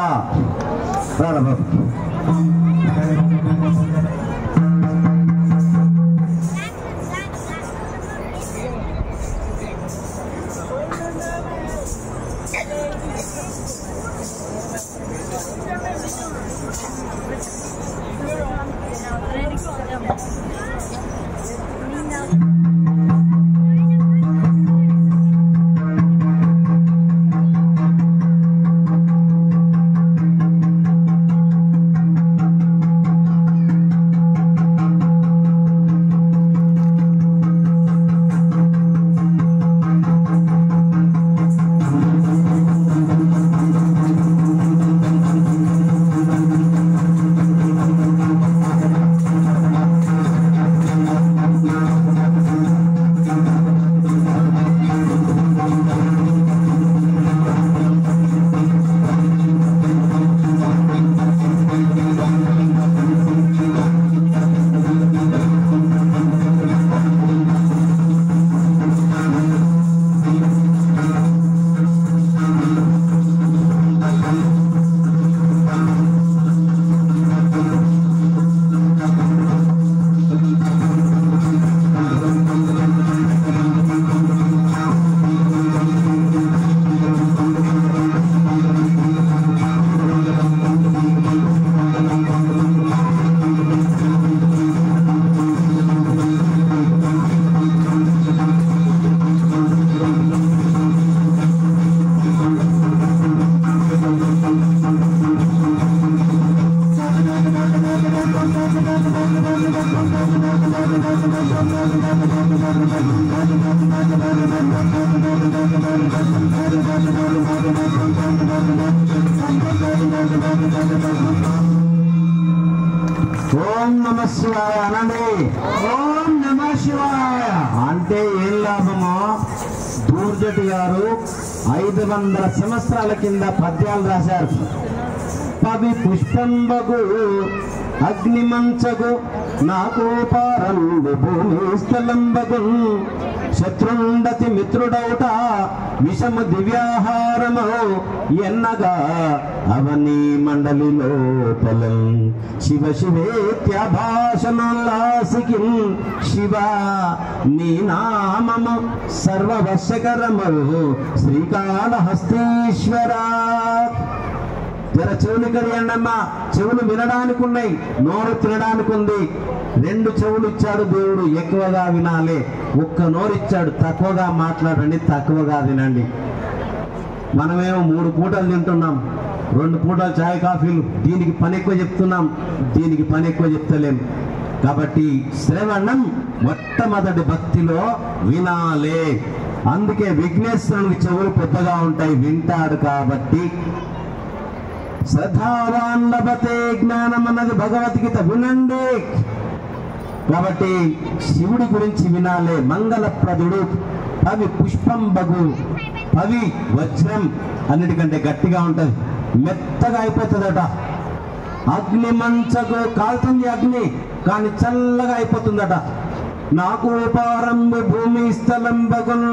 ఓం నమ శివాయ అనండి. ఓం నమ శివాయ అంటే ఏం లాభమో, దూర్జటి గారు 500 సంవత్సరాల కింద పద్యాలు రాశారు. పవి పుష్పంబగు అగ్నిమంచగు నాకు పారంబు భూమి స్థలంబగు శత్రుండతి మిత్రుడౌట విషము దివ్యాహారము ఎన్నగా అవని మండలి లోపలం శివ శివేత్యాభాషణోల్లాసికి శివ నీ నామము సర్వవశకరము శ్రీకాళహస్తీశ్వరా. జర చెవులు కడియండమ్మా, చెవులు వినడానికి ఉన్నాయి, నోరు తినడానికి ఉంది. 2 చెవులు ఇచ్చాడు దేవుడు, ఎక్కువగా వినాలి. 1 నోరు ఇచ్చాడు, తక్కువగా మాట్లాడండి, తక్కువగా వినండి. మనమేమో 3 పూటలు తింటున్నాం, 2 పూటలు చాయ్ కాఫీలు. దీనికి పని ఎక్కువ చెప్తున్నాం, దీనికి పని ఎక్కువ చెప్తలేం. కాబట్టి శ్రవణం మొట్టమొదటి భక్తిలో వినాలే. అందుకే విఘ్నేశ్వరునికి చెవులు పెద్దగా ఉంటాయి, వింటాడు. కాబట్టి శ్రద్ధావాన్ లభతే జ్ఞానం అన్నది భగవద్గీత, వినండి. కాబట్టి శివుడి గురించి వినాలే. మంగళప్రదుడు, పవి పుష్పం బగు. పవి వజ్రం అన్నిటికంటే గట్టిగా ఉంటుంది, మెత్తగా అయిపోతుందట. అగ్ని మంచకు కాలుతుంది అగ్ని, కానీ చల్లగా అయిపోతుందట. నాకు పారంబు భూమి స్థలం బగును.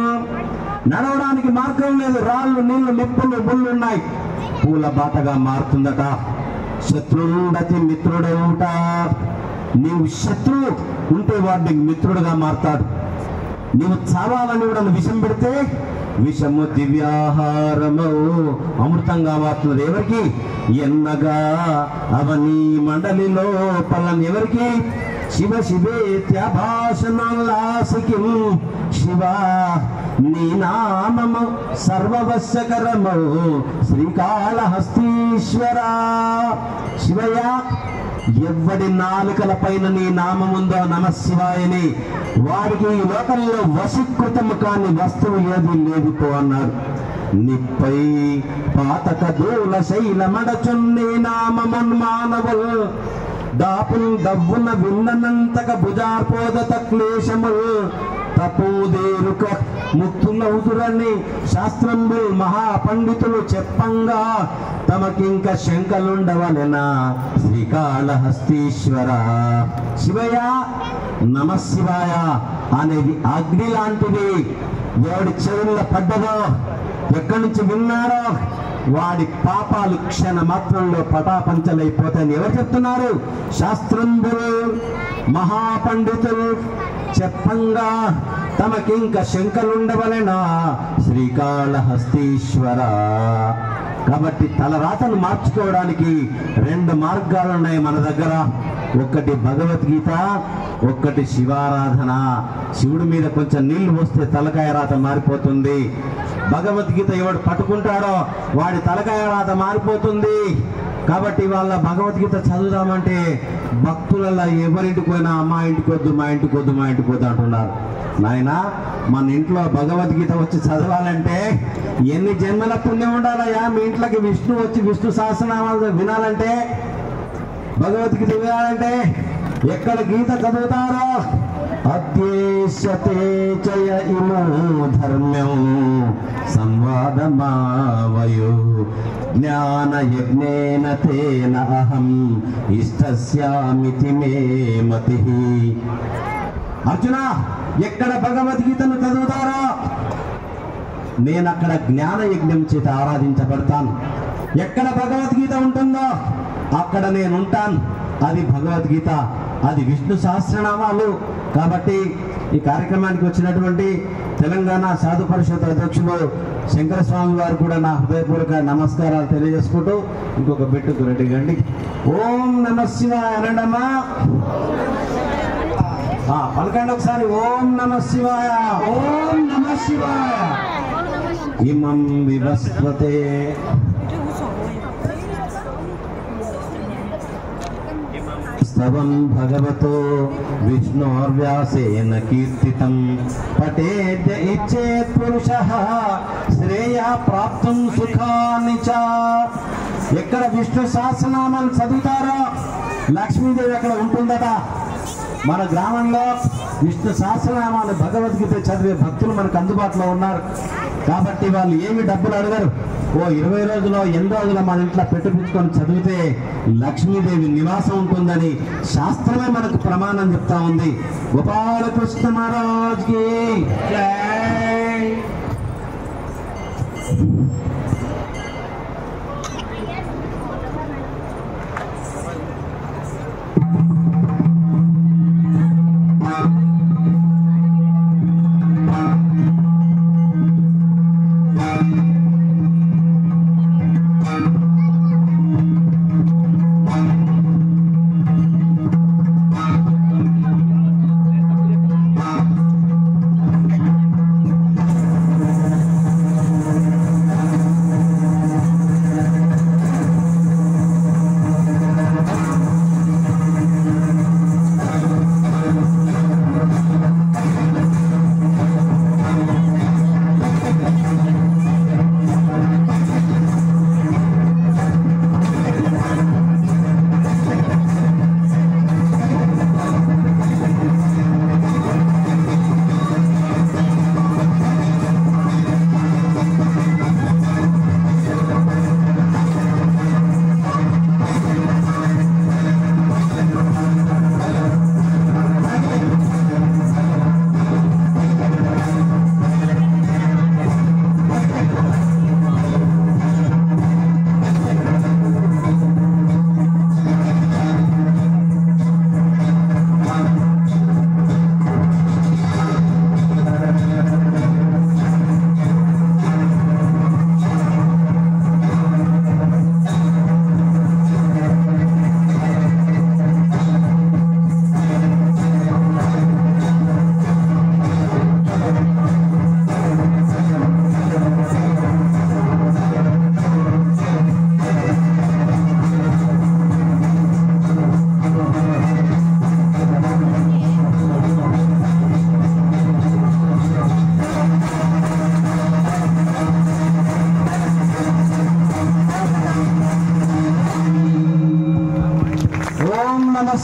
నడవడానికి మార్గం లేదు, రాళ్ళు నీళ్లు నిప్పులు ముళ్ళు ఉన్నాయి, పూల బాటగా మారుతుందట. శత్రుండతి మిత్రుడవుట. నీవు శత్రువు ఉంటే వాడిని మిత్రుడుగా మారుతాడు. నీవు చావాలని కూడా విషం పెడితే విషము దివ్యాహారము అమృతంగా మారుతున్నది. ఎవరికి? ఎన్నగా అవని మండలి లోపల. ఎవరికి? శివ శివేత్యాభాషణోల్లాసికి శివ నీ నామము సర్వవశకరము శ్రీకాళహస్తీశ్వరా. శివయ్య, ఎవ్వడి నాలుకల పైన నీ నామముందో నమశివాయని, వాడికి ఈ లోకంలో వశీకృతము కాని వస్తువు ఏది లేదు పో అన్నాడు. నిప్పై పాతక దూల శైల మడచున్ని నామమున్మానవులు దాపుల్ దవ్వున విన్ననంతక భుజార్పోదత క్లేశములు తపోదేరుక ముక్తులవుతురని శాస్త్రంబులు మహాపండితులు చెప్పంగా తమకింక శంకలుండవనెనా శ్రీకాళహస్తీశ్వర. శివయ్య, నమశివాయ అనేది అగ్ని లాంటిది. ఎవడి చెవుల్లో పడ్డదో, ఎక్కడి నుంచి విన్నాడో వాడి పాపాలు క్షణ మాత్రంలో పటాపంచలైపోతాయని ఎవరు చెప్తున్నారు? శాస్త్రంబులు మహాపండితులు చెప్పంగా తమకింక శంకలుండవలెనా శ్రీకాళహస్తీశ్వర. కాబట్టి తలరాతను మార్చుకోవడానికి 2 మార్గాలు ఉన్నాయి మన దగ్గర. ఒకటి భగవద్గీత, ఒక్కటి శివారాధన. శివుడి మీద కొంచెం నీళ్లు పోస్తే తలకాయ రాత మారిపోతుంది. భగవద్గీత ఎవడు పట్టుకుంటాడో వాడి తలకాయ రాత మారిపోతుంది. కాబట్టి వాళ్ళ భగవద్గీత చదువుదామంటే భక్తులలో ఎవరింటికి పోయినా మా ఇంటికి వద్దు, మా ఇంటికి వద్దు, మా ఇంటికి వద్దు అంటున్నారు. నాయన మన ఇంట్లో భగవద్గీత వచ్చి చదవాలంటే ఎన్ని జన్మల పుణ్యం ఉండాలయ్యా? మీ ఇంట్లోకి విష్ణు వచ్చి విష్ణు సహస్రనామాలు వినాలంటే, భగవద్గీత వినాలంటే ఎక్కడ గీత చదువుతారో అద్యేశ్యతే చయ ఇమో ధర్మ్యం సంవాదమావయో జ్ఞాన యజ్ఞేన తేన అహం ఇష్టస్యామితి మే మతిః. అర్జున, ఎక్కడ భగవద్గీతను చదువుతారో నేను అక్కడ జ్ఞాన యజ్ఞం చేత ఆరాధించబడతాను. ఎక్కడ భగవద్గీత ఉంటుందో అక్కడ నేను ఉంటాను. అది భగవద్గీత, అది విష్ణు సహస్రనామాలు. కాబట్టి ఈ కార్యక్రమానికి వచ్చినటువంటి తెలంగాణ సాధు పరిషత్ అధ్యక్షులు శంకరస్వామి వారు కూడా నా హృదయపూర్వక నమస్కారాలు తెలియజేసుకుంటూ ఇంకొక బిట్టుకు రెడీగండి. ఓం నమః శివాయ అనండమ్మా. పలకండి ఒకసారి. ఓం నమః శివాయ. ఓం నమః శివాయ. ఇమం వివస్వతే స్తవం భగవతో విష్ణోర్వ్యాసేన కీర్తితం పఠేద్య ఇచ్చేత్ పురుషః శ్రేయ ప్రాప్తుం సుఖాని చ. ఎక్కడ విష్ణు సహస్రనామాలు చదువుతారో లక్ష్మీదేవి అక్కడ ఉంటుందట. మన గ్రామంలో విష్ణు సహస్రనామాలు భగవద్గీత చదివే భక్తులు మనకు అందుబాటులో ఉన్నారు. కాబట్టి వాళ్ళు ఏమి డబ్బులు అడగరు. 20 రోజులో 8 రోజుల మన ఇంట్లో పెట్టించుకొని చదివితే లక్ష్మీదేవి నివాసం ఉంటుందని శాస్త్రమే మనకు ప్రమాణం చెప్తా ఉంది. గోపాలకృష్ణ మహారాజ్కి జై.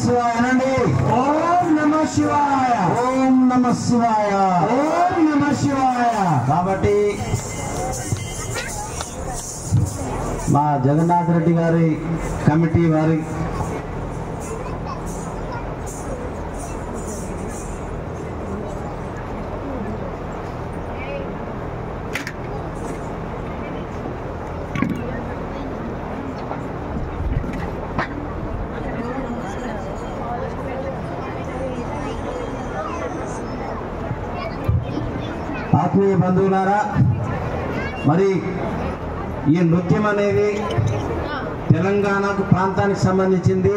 శివాయ అనండి. ఓం నమః శివాయ. ఓం నమః శివాయ. ఓం నమః శివాయ. కాబట్టి మా జగన్నాథ్ రెడ్డి గారి కమిటీ వారి ఆత్మీయ బంధువులారా, మరి ఈ నృత్యం అనేది తెలంగాణకు ప్రాంతానికి సంబంధించింది.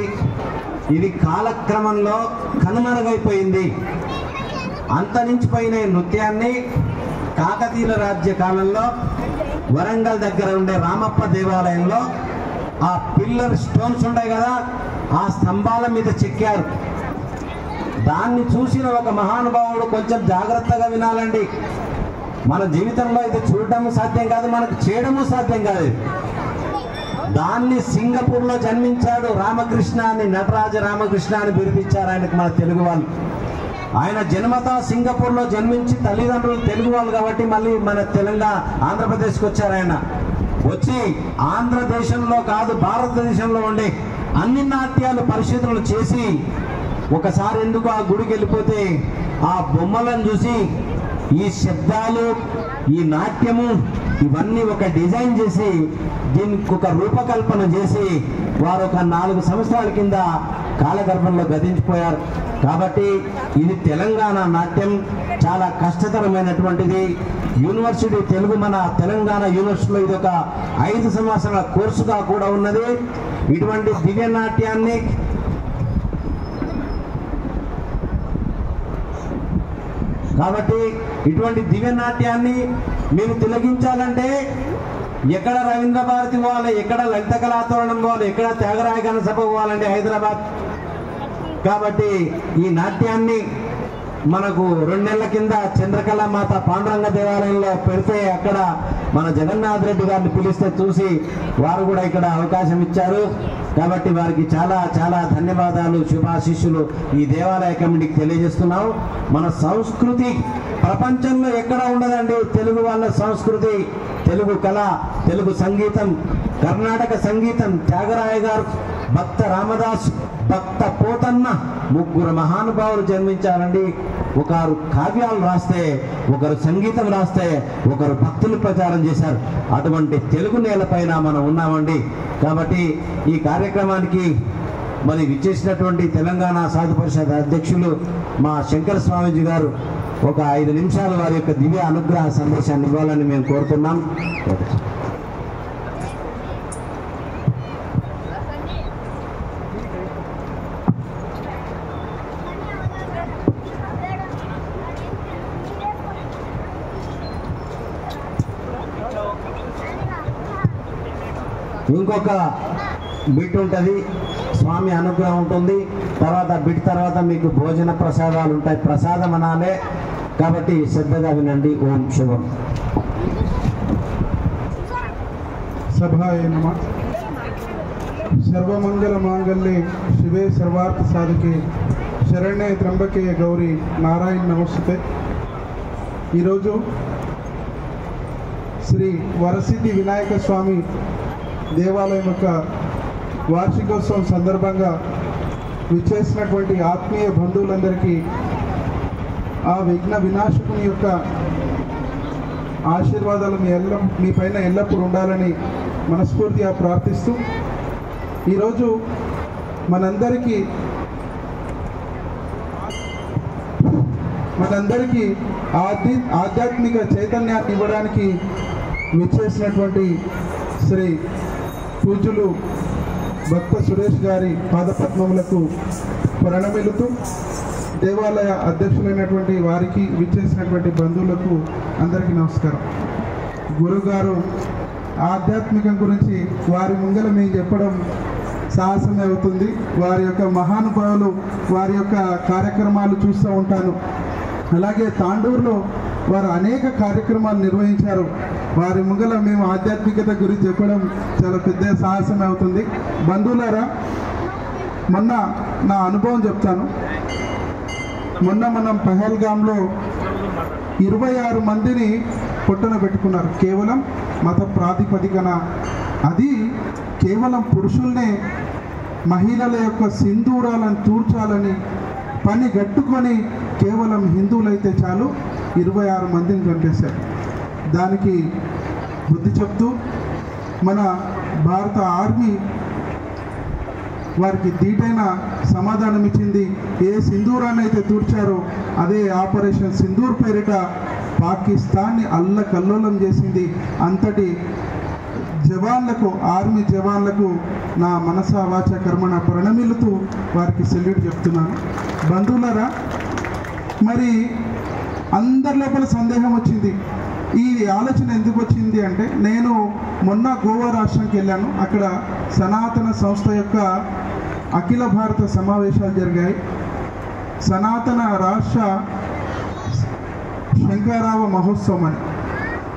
ఇది కాలక్రమంలో కనుమరుగైపోయింది. అంతరించిపోయిన నృత్యాన్ని కాకతీయుల రాజ్య కాలంలో వరంగల్ దగ్గర ఉండే రామప్ప దేవాలయంలో ఆ పిల్లర్ స్టోన్స్ ఉంటాయి కదా, ఆ స్తంభాల మీద చెక్కారు. దాన్ని చూసిన ఒక మహానుభావుడు కొంచెం జాగ్రత్తగా వినాలండి. మన జీవితంలో ఇది చూడటము సాధ్యం కాదు, మనకు చేయడము సాధ్యం కాదు. దాన్ని సింగపూర్లో జన్మించాడు రామకృష్ణ అని, నటరాజ రామకృష్ణ అని బిరుదిచ్చారు ఆయనకు మన తెలుగు వాళ్ళు. ఆయన జన్మత సింగపూర్లో జన్మించి తల్లిదండ్రులు తెలుగు వాళ్ళు కాబట్టి మళ్ళీ మన తెలంగాణ ఆంధ్రప్రదేశ్కి వచ్చారు. ఆయన వచ్చి ఆంధ్రదేశంలో కాదు భారతదేశంలో ఉండే అన్ని నాట్యాలు పరిశోధనలు చేసి ఒకసారి ఎందుకు ఆ గుడికి వెళ్ళిపోతే ఆ బొమ్మలను చూసి ఈ శబ్దాలు, ఈ నాట్యము ఇవన్నీ ఒక డిజైన్ చేసి దీనికి ఒక రూపకల్పన చేసి వారు ఒక 4 సంవత్సరాల కింద కాలగర్భంలో గతించిపోయారు. కాబట్టి ఇది తెలంగాణ నాట్యం చాలా కష్టతరమైనటువంటిది. యూనివర్సిటీ తెలుగు మన తెలంగాణ యూనివర్సిటీలో ఇది ఒక 5 సంవత్సరాల కోర్సుగా కూడా ఉన్నది. ఇటువంటి దివ్య నాట్యాన్ని కాబట్టి ఇటువంటి దివ్య నాట్యాన్ని మీరు తిలకించాలంటే ఎక్కడ రవీంద్ర భారతి పోవాలి, ఎక్కడ లలిత కళాతోరణం పోవాలి, ఎక్కడ త్యాగరాయ గాన సభ పోవాలంటే హైదరాబాద్. కాబట్టి ఈ నాట్యాన్ని మనకు 2 నెలల కింద చంద్రకళామాత పాండురంగ దేవాలయంలో పెడితే అక్కడ మన జగన్నాథ్ రెడ్డి గారిని పిలిస్తే చూసి వారు కూడా ఇక్కడ అవకాశం ఇచ్చారు. కాబట్టి వారికి చాలా చాలా ధన్యవాదాలు, శుభాశీస్సులు ఈ దేవాలయ కమిటీకి తెలియజేస్తున్నాం. మన సంస్కృతి ప్రపంచంలో ఎక్కడ ఉండదండి. తెలుగు వాళ్ళ సంస్కృతి, తెలుగు కళ, తెలుగు సంగీతం, కర్ణాటక సంగీతం, త్యాగరాయ గారు, భక్త రామదాస్, భక్త పోతన్న, 3 మహానుభావులు జన్మించారండి. ఒకరు కావ్యాలు రాస్తే, ఒకరు సంగీతం రాస్తే, ఒకరు భక్తులు ప్రచారం చేశారు. అటువంటి తెలుగు నేలపైన మనం ఉన్నామండి. కాబట్టి ఈ కార్యక్రమానికి మరి విచ్చేసినటువంటి తెలంగాణ సాధు పరిషత్ అధ్యక్షులు మా శంకర స్వామీజీ గారు ఒక 5 నిమిషాలు వారి యొక్క దివ్య అనుగ్రహ సందేశాన్ని ఇవ్వాలని మేము కోరుతున్నాం. ఇంకొక బిట్ ఉంటుంది, స్వామి అనుగ్రహం ఉంటుంది. తర్వాత బిట్ తర్వాత మీకు భోజన ప్రసాదాలు ఉంటాయి. ప్రసాదం అనాలే కాబట్టి శ్రద్ధగా వినండి. ఓం శుభం. సభాయ నమః. సర్వమంగళ మాంగళ్యే శివే సర్వార్థ సాధకే శరణ్యే త్రంబకే గౌరీ నారాయణ నమస్తే. ఈరోజు శ్రీ వరసిద్ధి వినాయక స్వామి దేవాలయం యొక్క వార్షికోత్సవం సందర్భంగా విచ్చేసినటువంటి ఆత్మీయ బంధువులందరికీ ఆ విఘ్న వినాశకుని యొక్క ఆశీర్వాదాలు మీ పైన ఎల్లప్పుడూ ఉండాలని మనస్ఫూర్తిగా ప్రార్థిస్తూ, ఈరోజు మనందరికీ ఆధ్యాత్మిక చైతన్యాన్ని ఇవ్వడానికి విచ్చేసినటువంటి శ్రీ పూజ్యులు భక్త సురేష్ గారి పాదపద్మములకు ప్రణమిలుతూ, దేవాలయ అధ్యక్షులైనటువంటి వారికి, విచ్చేసినటువంటి బంధువులకు అందరికీ నమస్కారం. గురుగారు ఆధ్యాత్మికం గురించి వారి ముంగల మేము చెప్పడం సాహసమే అవుతుంది. వారి యొక్క మహానుభావులు, వారి యొక్క కార్యక్రమాలు చూస్తూ ఉంటాను. అలాగే తాండూరులో వారు అనేక కార్యక్రమాలు నిర్వహించారు. వారి ముంగల మేము ఆధ్యాత్మికత గురించి చెప్పడం చాలా పెద్ద సాహసమే అవుతుంది. బంధువులారా, మొన్న నా అనుభవం చెప్తాను. మొన్న మనం పహల్గామ్లో 26 మందిని పొట్టన పెట్టుకున్నారు, కేవలం మత ప్రాతిపదికన. అది కేవలం పురుషుల్నే మహిళల యొక్క సింధూరాలను తూర్చాలని పని గట్టుకొని కేవలం హిందువులైతే చాలు 26 మందిని చంపేశారు. దానికి బుద్ధి చెప్తూ మన భారత ఆర్మీ వారికి ధీటైన సమాధానం ఇచ్చింది. ఏ సింధూరాన్ని అయితే తూర్చారో అదే ఆపరేషన్ సింధూర్ పేరిట పాకిస్తాన్ని అల్లకల్లోలం చేసింది. అంతటి జవాన్లకు, ఆర్మీ జవాన్లకు నా మనసా వాచ కర్మణ ప్రణమిలుతూ వారికి సెల్యూట్ చెప్తున్నాను. బంధువులరా, మరి అందరి లోపల సందేహం వచ్చింది. ఈ ఆలోచన ఎందుకు వచ్చింది అంటే, నేను మొన్న గోవా రాష్ట్రానికి వెళ్ళాను. అక్కడ సనాతన సంస్థ యొక్క అఖిల భారత సమావేశాలు జరిగాయి. సనాతన రాష్ట్ర శంకరావ మహోత్సవం అని.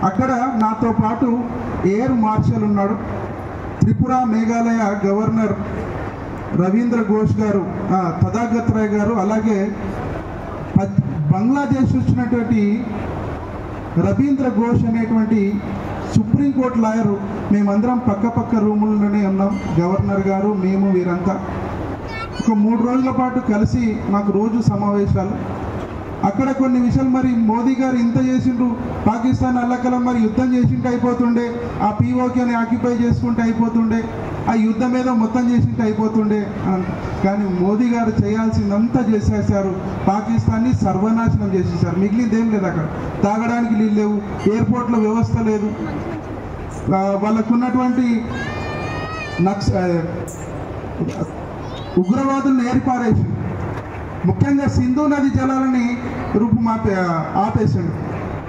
అక్కడ నాతో పాటు ఎయిర్ మార్షల్ ఉన్నాడు, త్రిపుర మేఘాలయ గవర్నర్ రవీంద్ర ఘోష్ గారు, తథాగత్ రాయ్ గారు, అలాగే బంగ్లాదేశ్ వచ్చినటువంటి రవీంద్ర ఘోష్ అనేటువంటి సుప్రీంకోర్టు లాయరు. మేమందరం పక్క రూముల్లోనే ఉన్నాం, గవర్నర్ గారు, మేము, వీరంతా. ఒక 3 రోజుల పాటు కలిసి మాకు రోజు సమావేశాలు. అక్కడ కొన్ని విషయాలు, మరి మోదీ గారు ఇంత చేసిండ్రు, పాకిస్తాన్ అల్లకలం మరి యుద్ధం చేసింటే అయిపోతుండే, ఆ పీఓకేని ఆక్యుపై చేసుకుంటే అయిపోతుండే, ఆ యుద్ధం ఏదో మొత్తం చేసింటే అయిపోతుండే. కానీ మోదీ గారు చేయాల్సిందంతా చేసేసారు. పాకిస్తాన్ని సర్వనాశనం చేసేసారు. మిగిలిందేం లేదు. అక్కడ తాగడానికి నీళ్ళు లేవు, ఎయిర్పోర్ట్లో వ్యవస్థ లేదు, వాళ్ళకున్నటువంటి ఉగ్రవాదులను ఏరిపారేసి, ముఖ్యంగా సింధు నది జలాలని ఆపేసాడు.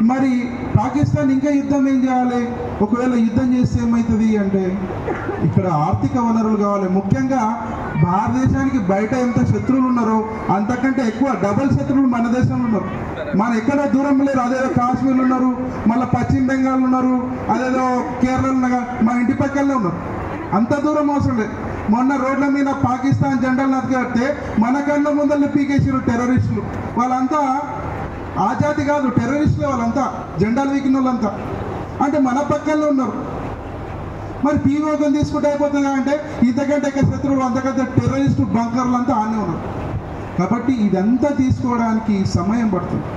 మరి పాకిస్తాన్ ఇంకా యుద్ధం ఏం చేయాలి? ఒకవేళ యుద్ధం చేస్తే ఏమవుతుంది అంటే, ఇక్కడ ఆర్థిక వనరులు కావాలి. ముఖ్యంగా భారతదేశానికి బయట ఎంత శత్రువులు ఉన్నారో అంతకంటే ఎక్కువ డబల్ శత్రువులు మన దేశంలో ఉన్నారు. మన ఎక్కడ దూరం లేరు. అదేదో కాశ్మీర్లు ఉన్నారు, మళ్ళీ పశ్చిమ బెంగాల్ ఉన్నారు, అదేదో కేరళ మన ఇంటి పక్కనే ఉన్నారు. అంత దూరం అవసరం లేదు. మొన్న రోడ్ల మీద పాకిస్తాన్ జెండాలు నతికెడితే మన కళ్ళ ముందల్ని పీకేసారు టెర్రరిస్టులు. వాళ్ళంతా ఆ జాతి కాదు, టెర్రరిస్టులే వాళ్ళంతా, జెండాలు వీకిన వాళ్ళంతా. అంటే మన పక్కనే ఉన్నారు. మరి పీఓకం తీసుకుంటే అయిపోతుందా అంటే, ఇంతకంటే ఎక్కువ శత్రువులు, అంతకంటే టెర్రరిస్టు బంకర్లు అంతా ఆనే ఉన్నారు. కాబట్టి ఇదంతా తీసుకోవడానికి సమయం పడుతుంది.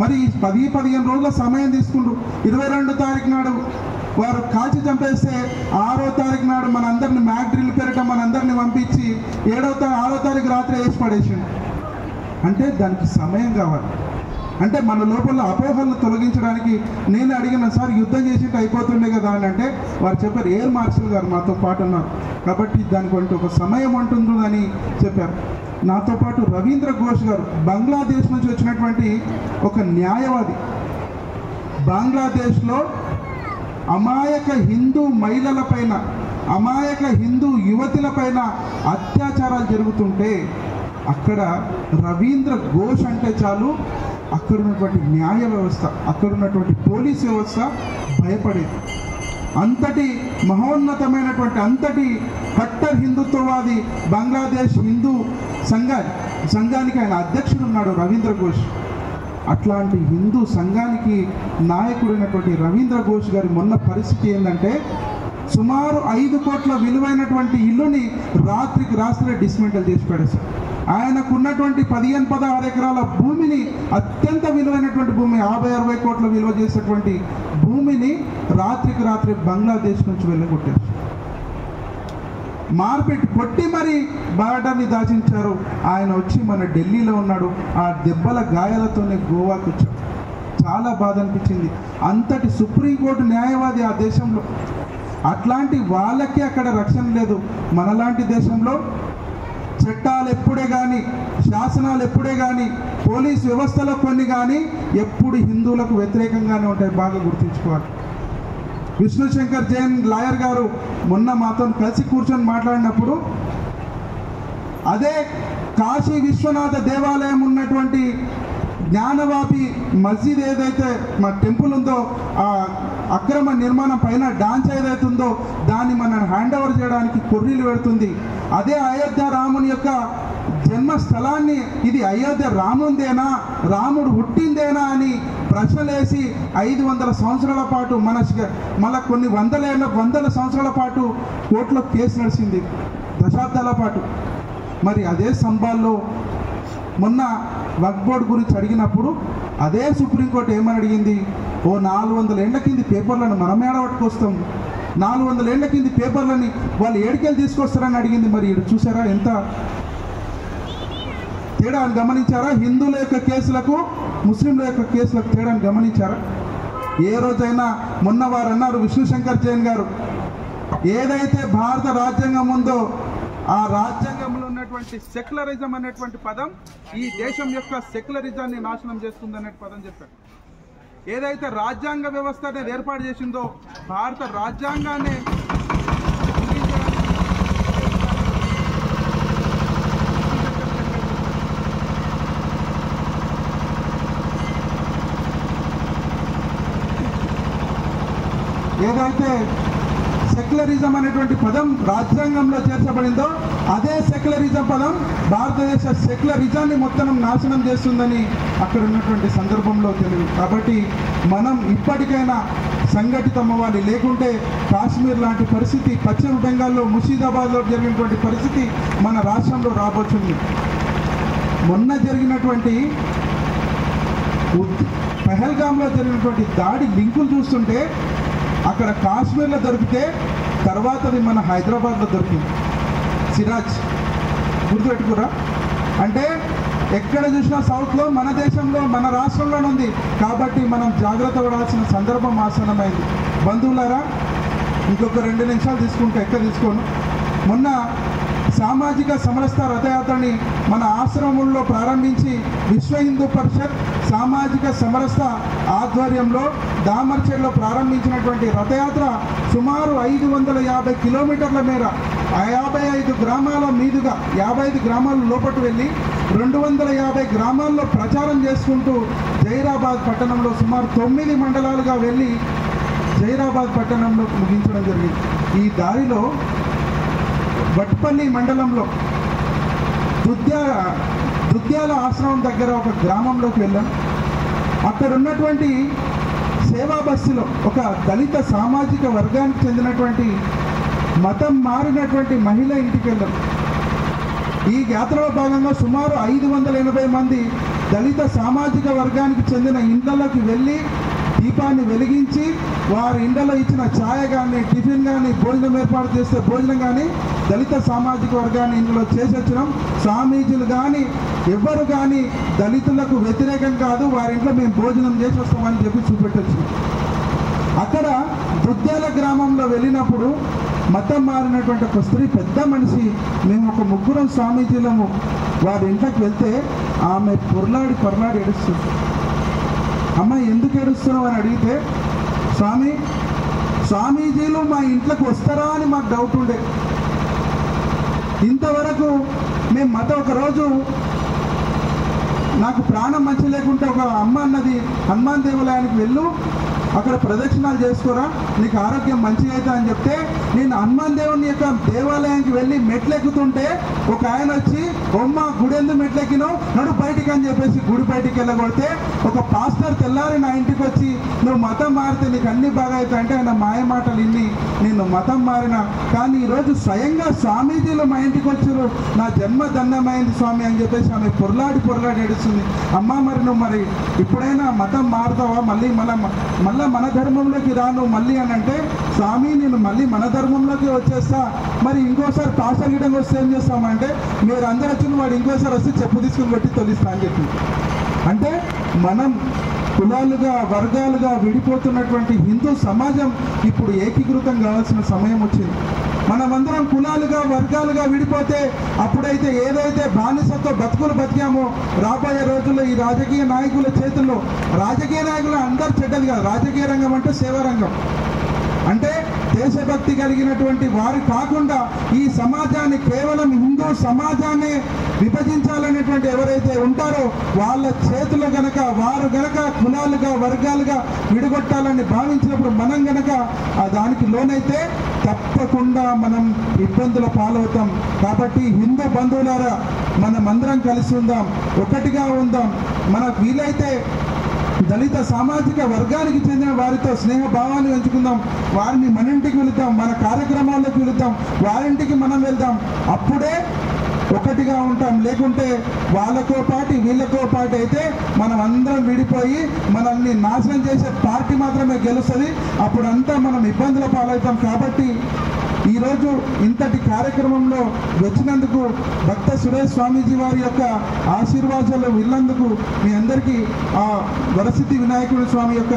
మరి 10-15 రోజుల సమయం తీసుకుంటూ 22 తారీఖు నాడు వారు కాల్చి చంపేస్తే 6వ తారీఖు నాడు మనందరిని మ్యాక్ డ్రిల్ పేరిట మనందరిని పంపించి 6వ తారీఖు రాత్రి వేసి పడేసిండు. అంటే దానికి సమయం కావాలి. అంటే మన లోపల అపోహలను తొలగించడానికి నేను అడిగిన, సార్ యుద్ధం చేసింటే అయిపోతుండే కదా అని అంటే, వారు చెప్పారు, ఎయిర్ మార్షల్ గారు మాతో పాటు ఉన్నారు కాబట్టి దానికి ఒక సమయం ఉంటుందని చెప్పారు. నాతో పాటు రవీంద్ర ఘోష్ గారు, బంగ్లాదేశ్ నుంచి వచ్చినటువంటి ఒక న్యాయవాది. బంగ్లాదేశ్లో అమాయక హిందూ మహిళలపైన, అమాయక హిందూ యువతులపైన అత్యాచారాలు జరుగుతుంటే అక్కడ రవీంద్ర ఘోష్ అంటే చాలు, అక్కడ ఉన్నటువంటి న్యాయ వ్యవస్థ, అక్కడ ఉన్నటువంటి పోలీస్ వ్యవస్థ భయపడేది. అంతటి మహోన్నతమైనటువంటి, అంతటి కట్టర్ హిందుత్వవాది బంగ్లాదేశ్ హిందూ సంఘానికి ఆయన అధ్యక్షుడు ఉన్నాడు రవీంద్ర ఘోష్. అట్లాంటి హిందూ సంఘానికి నాయకుడైనటువంటి రవీంద్ర ఘోష్ గారి మొన్న పరిస్థితి ఏంటంటే, సుమారు 5 కోట్ల విలువైనటువంటి ఇల్లుని రాత్రికి రాత్రే డిస్మెంటల్ చేసి పడేశారు. ఆయనకున్నటువంటి 15-16 ఎకరాల భూమిని, అత్యంత విలువైనటువంటి భూమి, 50-60 కోట్ల విలువ చేసేటువంటి భూమిని రాత్రికి రాత్రి బంగ్లాదేశ్ నుంచి వెళ్ళగొట్టారు. మార్పెట్టి కొట్టి మరి బార్డర్ని దాచించారు. ఆయన వచ్చి మన ఢిల్లీలో ఉన్నాడు. ఆ దెబ్బల గాయాలతోనే గోవాకు వచ్చాడు. చాలా బాధ అనిపించింది. అంతటి సుప్రీంకోర్టు న్యాయవాది ఆ దేశంలో. అట్లాంటి వాళ్ళకి అక్కడ రక్షణ లేదు. మనలాంటి దేశంలో చట్టాలు ఎప్పుడే కానీ, శాసనాలు ఎప్పుడే కానీ, పోలీస్ వ్యవస్థలో కొన్ని కానీ ఎప్పుడు హిందువులకు వ్యతిరేకంగానే ఉంటాయి. బాగా గుర్తుంచుకోవాలి. విష్ణు శంకర్ జైన్ లాయర్ గారు మొన్న మాతో కలిసి కూర్చొని మాట్లాడినప్పుడు, అదే కాశీ విశ్వనాథ దేవాలయం ఉన్నటువంటి జ్ఞానవాపి మస్జిద్ ఏదైతే మా టెంపుల్ ఉందో, ఆ అక్రమ నిర్మాణం పైన డాన్స్ ఏదైతే ఉందో దాన్ని మనం హ్యాండ్ ఓవర్ చేయడానికి కొర్రీలు పెడుతుంది. అదే అయోధ్య రాముని యొక్క జన్మస్థలాన్ని, ఇది అయోధ్య రాముందేనా, రాముడు పుట్టిందేనా అని ప్రశ్నలేసి 500 సంవత్సరాల పాటు మళ్ళీ కొన్ని వందల సంవత్సరాల పాటు కోర్టులో కేసు నడిచింది, దశాబ్దాల పాటు. మరి అదే సంబాల్లో మొన్న వక్ఫ్ బోర్డు గురించి అడిగినప్పుడు అదే సుప్రీంకోర్టు ఏమని అడిగింది, ఓ 400 ఏళ్ల కింది పేపర్లను మనం ఏడబట్టుకొస్తాం, 400 ఏళ్ల కింది పేపర్లని వాళ్ళు ఏడికెళ్ళి తీసుకొస్తారని అడిగింది. మరి ఇక్కడ చూసారా ఎంత తేడా అని గమనించారా? హిందువుల యొక్క కేసులకు ముస్లింల యొక్క కేసులకు తేడాన్ని గమనించారా? ఏ రోజైనా మొన్న వారు అన్నారు, విష్ణుశంకర్ జైన్ గారు, ఏదైతే భారత రాజ్యాంగం ఉందో ఆ రాజ్యాంగంలో ఉన్నటువంటి సెక్యులరిజం అనేటువంటి పదం ఈ దేశం యొక్క సెక్యులరిజాన్ని నాశనం చేస్తుంది అనే పదం చెప్పారు. ఏదైతే రాజ్యాంగ వ్యవస్థ అనేది ఏర్పాటు చేసిందో భారత రాజ్యాంగాన్ని ఏదైతే సెక్యులరిజం అనేటువంటి పదం రాజ్యాంగంలో చేర్చబడిందో అదే సెక్యులరిజం పదం భారతదేశ సెక్యులరిజాన్ని మొత్తం నాశనం చేస్తుందని అక్కడ ఉన్నటువంటి సందర్భంలో తెలియదు. కాబట్టి మనం ఇప్పటికైనా సంఘటితం అవ్వాలి. లేకుంటే కాశ్మీర్ లాంటి పరిస్థితి, పశ్చిమ బెంగాల్లో ముర్షిదాబాద్లో జరిగినటువంటి పరిస్థితి మన రాష్ట్రంలో రాబోతుంది. మొన్న జరిగినటువంటి పహల్గామ్లో జరిగినటువంటి దాడి లింకులు చూస్తుంటే అక్కడ కాశ్మీర్లో దొరికితే తర్వాతది మన హైదరాబాద్లో దొరికింది. సిరాజ్ గుర్తుపెట్టుకురా. అంటే ఎక్కడ చూసినా సౌత్లో మన దేశంలో మన రాష్ట్రంలోనే ఉంది. కాబట్టి మనం జాగ్రత్త పడాల్సిన సందర్భం ఆసన్నమైంది. బంధువులారా, ఇంకొక 2 నిమిషాలు తీసుకుంటే ఎక్కడ తీసుకోను. మొన్న సామాజిక సమరసత రథయాత్రని మన ఆశ్రమంలో ప్రారంభించి విశ్వ హిందూ పరిషత్ సామాజిక సమరసత ఆధ్వర్యంలో దామర్చెడ్లో ప్రారంభించినటువంటి రథయాత్ర సుమారు 550 కిలోమీటర్ల మేర 55 గ్రామాల మీదుగా 55 గ్రామాల లోపటు వెళ్ళి 250 గ్రామాల్లో ప్రచారం చేసుకుంటూ జైరాబాద్ పట్టణంలో సుమారు 9 మండలాలుగా వెళ్ళి జైరాబాద్ పట్టణంలో ముగించడం జరిగింది. ఈ దారిలో వట్పల్లి మండలంలో దుద్యాల ఆశ్రమం దగ్గర ఒక గ్రామంలోకి వెళ్ళాం. అక్కడ ఉన్నటువంటి సేవా బస్సులో ఒక దళిత సామాజిక వర్గానికి చెందినటువంటి మతం మారినటువంటి మహిళ ఇంటికి వెళ్ళాం. ఈ యాత్రలో భాగంగా సుమారు 580 మంది దళిత సామాజిక వర్గానికి చెందిన ఇండ్లలోకి వెళ్ళి దీపాన్ని వెలిగించి వారి ఇండ్లలో ఇచ్చిన ఛాయ కానీ, టిఫిన్ కానీ, భోజనం ఏర్పాటు చేస్తే భోజనం కానీ దళిత సామాజిక వర్గాన్ని ఇందులో చేసి వచ్చినాం. స్వామీజీలు కానీ ఎవ్వరు కానీ దళితులకు వ్యతిరేకం కాదు, వారి ఇంట్లో మేము భోజనం చేసి వస్తామని చెప్పి చూపెట్టొచ్చు. అక్కడ దుద్యాల గ్రామంలో వెళ్ళినప్పుడు మతం మారినటువంటి ఒక స్త్రీ, పెద్ద మనిషి, మేము ఒక 3 స్వామీజీలము వారి ఇంట్లోకి వెళ్తే ఆమె పొరలాడి ఏడుస్తుంది. అమ్మ ఎందుకు ఏడుస్తున్నావు అని అడిగితే, స్వామీజీలు మా ఇంట్లోకి వస్తారా అని మాకు డౌట్ ఉండే. ఇంతవరకు మేము ఒకరోజు నాకు ప్రాణం మంచి లేకుంటే ఒక అమ్మ అన్నది హనుమాన్ దేవాలయానికి వెళ్ళు, అక్కడ ప్రదక్షిణాలు చేసుకోరా, నీకు ఆరోగ్యం మంచిగా అవుతా అని చెప్తే నేను హనుమాన్ దేవుని యొక్క దేవాలయానికి వెళ్ళి మెట్లెక్కుతుంటే ఒక ఆయన వచ్చి, బొమ్మ గుడెందు మెట్లెక్కినో నడు బయటికి అని చెప్పేసి గుడి బయటికి వెళ్ళగొడితే ఒక పాస్టర్ తెల్లారి నా ఇంటికి వచ్చి నువ్వు మతం మారితే నీకు అన్ని బాగా అవుతాయి అంటే ఆయన మాయ మాటలు విని నేను మతం మారినా. కానీ ఈరోజు స్వయంగా స్వామీజీలు మా ఇంటికి వచ్చారు, నా జన్మ దండమైంది స్వామి అని చెప్పేసి ఆమె పొరలాడి ఏడుస్తుంది. అమ్మ మరి నువ్వు మరి ఇప్పుడైనా మతం మారుతావా, మళ్ళీ మన ధర్మంలోకి రాను మళ్ళీ అని అంటే, స్వామి నేను మళ్ళీ మన ధర్మంలోకి వచ్చేస్తా, మరి ఇంకోసారి పాస్టర్ గిటంగా వస్తే ఏం చేస్తామంటే మీరు అందరూ వచ్చిన వాడు ఇంకోసారి వస్తే చెప్పు తీసుకుని పెట్టి తొలిస్తా అని చెప్పి. అంటే మనం కులాలుగా వర్గాలుగా విడిపోతున్నటువంటి హిందూ సమాజం ఇప్పుడు ఏకీకృతం కావాల్సిన సమయం వచ్చింది. మనమందరం కులాలుగా వర్గాలుగా విడిపోతే అప్పుడైతే ఏదైతే బానిసతో బతుకులు బతికామో రాబోయే రోజుల్లో ఈ రాజకీయ నాయకుల చేతుల్లో, రాజకీయ నాయకులు అందరు చెడ్డది కాదు, రాజకీయ రంగం అంటే సేవారంగం అంటే దేశభక్తి కలిగినటువంటి వారు కాకుండా ఈ సమాజాన్ని కేవలం హిందూ సమాజాన్ని విభజించాలనేటువంటి ఎవరైతే ఉంటారో వాళ్ళ చేతులు గనక వారు గనక కులాలుగా వర్గాలుగా విడగొట్టాలని భావించినప్పుడు మనం గనక దానికి లోనైతే తప్పకుండా మనం ఇబ్బందుల పాలవుతాం. కాబట్టి హిందూ బంధువులారా మనమందరం కలిసి ఉందాం, ఒకటిగా ఉందాం. మనకు వీలైతే దళిత సామాజిక వర్గానికి చెందిన వారితో స్నేహ భావాన్ని పెంచుకుందాం, వారిని మన ఇంటికి వెళుద్దాం, మన కార్యక్రమాల్లోకి వెళుద్దాం, వారింటికి మనం వెళ్దాం. అప్పుడే ఒకటిగా ఉంటాం. లేకుంటే వాళ్ళకో పాటి వీళ్ళకో పాటి అయితే మనం అందరం విడిపోయి మనల్ని నాశనం చేసే పార్టీ మాత్రమే గెలుస్తుంది. అప్పుడంతా మనం ఇబ్బందుల పాలవుతాం. కాబట్టి ఈరోజు ఇంతటి కార్యక్రమంలో వచ్చినందుకు భక్త సురేష్ స్వామీజీ వారి యొక్క ఆశీర్వాదాలు విన్నందుకు మీ అందరికీ ఆ వరసిద్ధి వినాయకుడి స్వామి యొక్క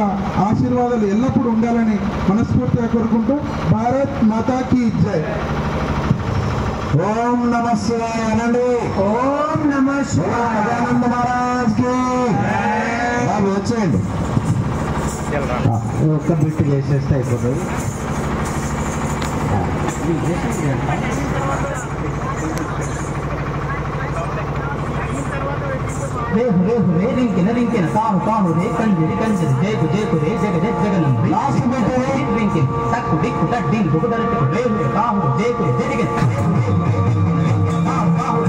ఆశీర్వాదాలు ఎల్లప్పుడూ ఉండాలని మనస్ఫూర్తిగా కోరుకుంటూ భారత్ మాతా కీ జై. ఓం నమః శివాయ అనండి. ఓం నమః శివాయ. గజానంద మహారాజ్ కి బాబు వచ్చేయండి. ఒక్క బిట్ చేసేస్తే అయిపోతుంది. रे हुरे हुरे रिंकिन काहु काहु रे कंजरी कंजरी जय रे जग जग जगनंद लास्ट में तो रिंकिन टक डिक टक डिन दुक दर रे हुरे काहु जय रे जग काहु काहु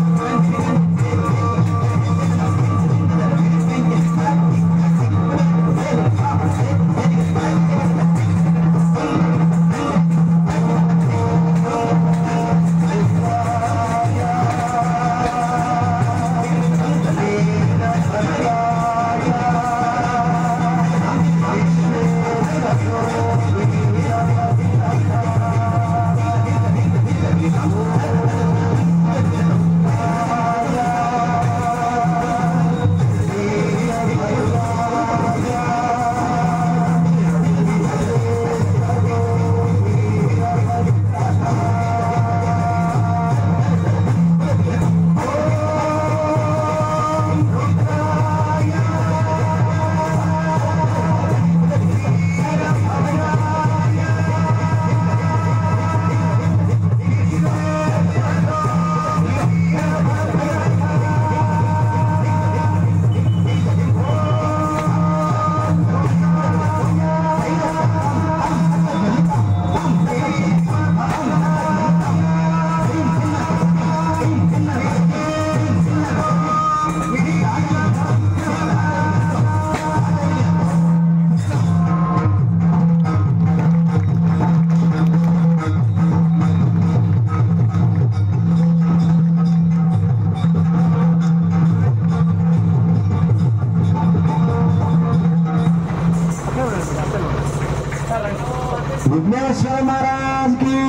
विघ्नेश्वर महाराज की,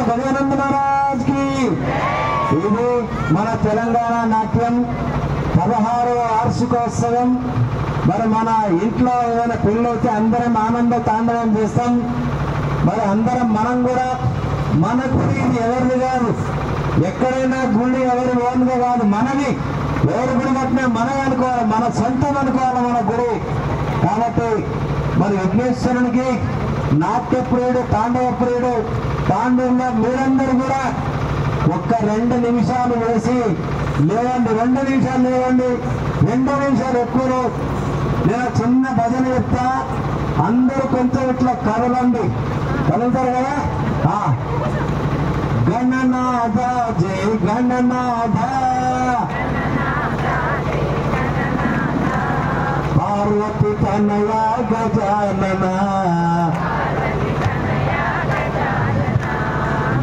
गजानंद महाराज की. ఇది మన తెలంగాణ నాట్యం 16వ వార్షికోత్సవం. మరి మన ఇంట్లో ఏదైనా పెళ్ళైతే అందరం ఆనంద తాండవం చేస్తాం. మరి అందరం మనం కూడా మన గుడి ఇది ఎవరిది కాదు, ఎక్కడైనా గుడి ఎవరి ఓన్గా కాదు, మనది. ఎవరి గుడి కట్టినా మనమే అనుకోవాలి, మన సొంతం అనుకోవాలి మన గుడి. కాబట్టి మరి విఘ్నేశ్వరునికి నాట్య ప్రియుడు, తాండవ ప్రియుడు, తాండవంలో మీరందరూ కూడా ఒక్క 2 నిమిషాలు వేసి లేవండి. 2 నిమిషాలు లేవండి, 2 నిమిషాలు ఎక్కువ. నేను చిన్న భజన చెప్తా, అందరూ కొంచెం ఇట్లా కదలండి. కదులుతారు కదా. గణనాథ జై గణనాథ, పార్వతి తనయ గజానన,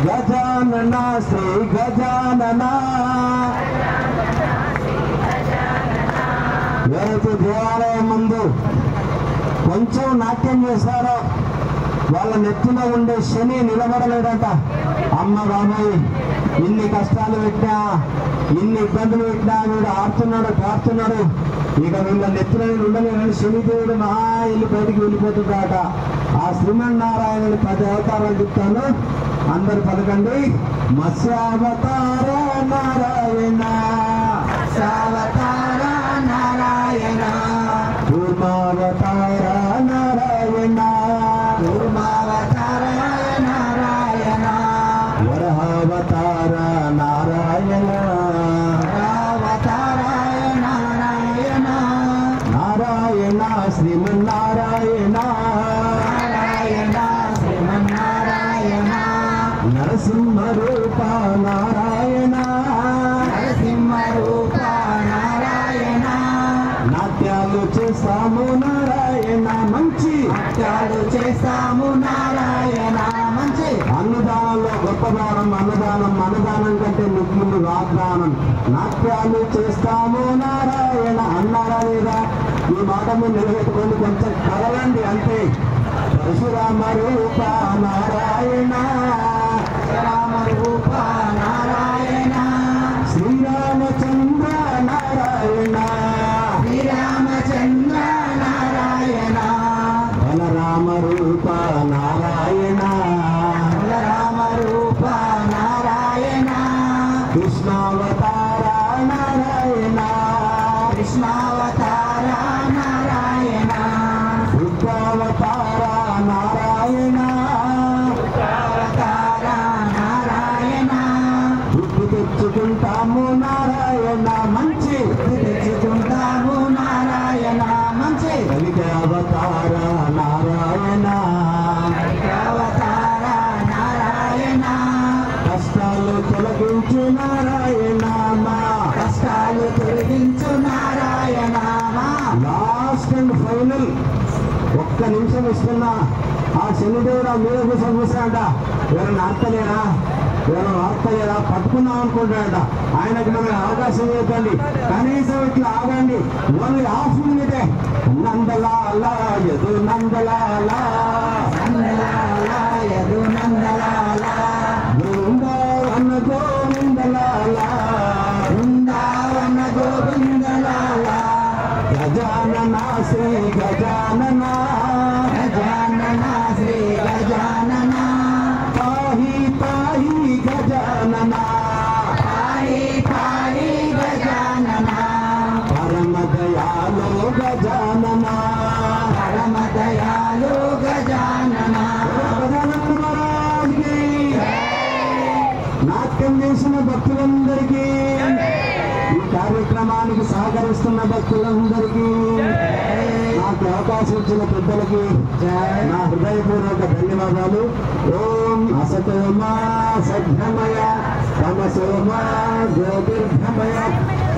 గజానన శ్రీ గజానన. ఎవరైతే దేవాలయం ముందు కొంచెం నాట్యం చేస్తారో వాళ్ళ నెత్తిలో ఉండే శని నిలబడలేడట. అమ్మ బాబాయ్, ఇన్ని కష్టాలు పెట్టా, ఇన్ని ఇబ్బందులు పెట్టా, వీడు ఆడుతున్నాడు పాడుతున్నాడు, ఇక వీళ్ళ నెత్తిలో ఉండలేదని శనిదేవుడు మహా ఇల్లు బయటికి వెళ్ళిపోతుంటాట. ఆ శ్రీమన్నారాయణుని 10 అవతారాలు చెప్తాను, అందరు పలకండి. మత్స్యావతార నారాయణ, మత్స్యావతార నారాయణ, కూర్మావతార నారాయణ, కూర్మావతార నారాయణ, వరహావతార నారాయణ, వరహావతార నారాయణ, నారాయణ శ్రీమన్నారాయణ, నారాయణ శ్రీమన్నారాయణ, నరసింహ రూప నారాయణ, నరసింహ రూప నారాయణ. నాట్యాలు చేస్తాము నారాయణ మంచి, నాట్యాలు చేస్తాము నారాయణ మంచి. అన్నదానంలో గొప్ప దానం అన్నదానం, అన్నదానం కంటే ముఖ్యులు వాగ్దానం. నాట్యాలు చేస్తాము నారాయణ అన్నారా లేదా? ఈ మాట మీరు నిలబెట్టుకొని కొంచెం కదలండి అంతే. పరశురామ రూప నారాయణ రామ రూప నారాయణ శ్రీరామచంద్ర నారాయణ శ్రీరామచంద్ర నారాయణ బలరామ రూప నారాయణ బలరామ రూప నారాయణ కృష్ణావతార నారాయణ కృష్ణావతార నారాయణ రుద్రావతార నారాయణ రుద్రావతార నారాయణ బుద్ధి తెచ్చుకుంటాము నారాయణ మంచి బుద్ధి తెచ్చుకుంటాము నారాయణ మంచి కలిగావతార నారాయణ కలిగావతార నారాయణ కష్టాలు తొలగించు నారాయణ మా కష్టాలు తొలగించు నారాయణ మా లాస్ట్ అండ్ ఫైనల్ ఒక్క నిమిషం ఇస్తున్నా. ఆ శనిదేవుడు మీద కూర్చొని కూర్చున్నాడ, ఎవరైనా ఆర్తలేరా ఎవరైనా ఆర్తలేరా పట్టుకుందాం అనుకుంటాడట. ఆయనకు మనం అవకాశం ఇవ్వకండి, కనీసం ఇట్లా ఆగండి. ఓన్లీ హాఫ్ మినిటే. నందలాల యదు నందలాల నందలాల యదు నందలాల బృందావన గోవిందలాల బృందావన గోవిందలాల గజానన శ్రీ గజానన గజానన శ్రీ గజానన పాహి పాహి గజానన పాహి పాహి గజానన పరమ దయాలో గజానన పరమ దయాలో గజానన గజానన మహారాజ్కి నాట్యం చేసిన భక్తులందరికీ ఈ కార్యక్రమానికి సహకరిస్తున్న భక్తులందరికీ నాకు అవకాశం ఇచ్చిన పెద్దలకి నా హృదయపూర్వక ధన్యవాదాలు. ఓం అసతోమా సద్భ్రమయ తమసోమా జ్యోతిర్భ్రమయ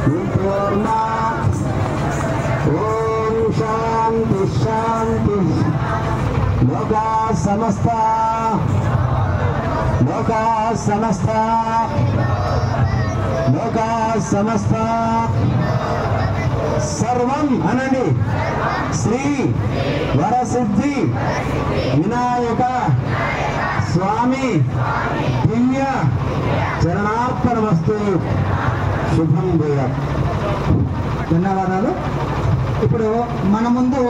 నిర్భోర్మా. ఓం శాంతి శాంతి. లోకా సమస్త లోకా సమస్త లోకా సమస్త సర్వం అనండి. శ్రీ వరసిద్ధి వినాయక స్వామి దివ్య చరణార్పణమస్తు. శుభం భూయాత్. ధన్యవాదాలు. ఇప్పుడు మన ముందు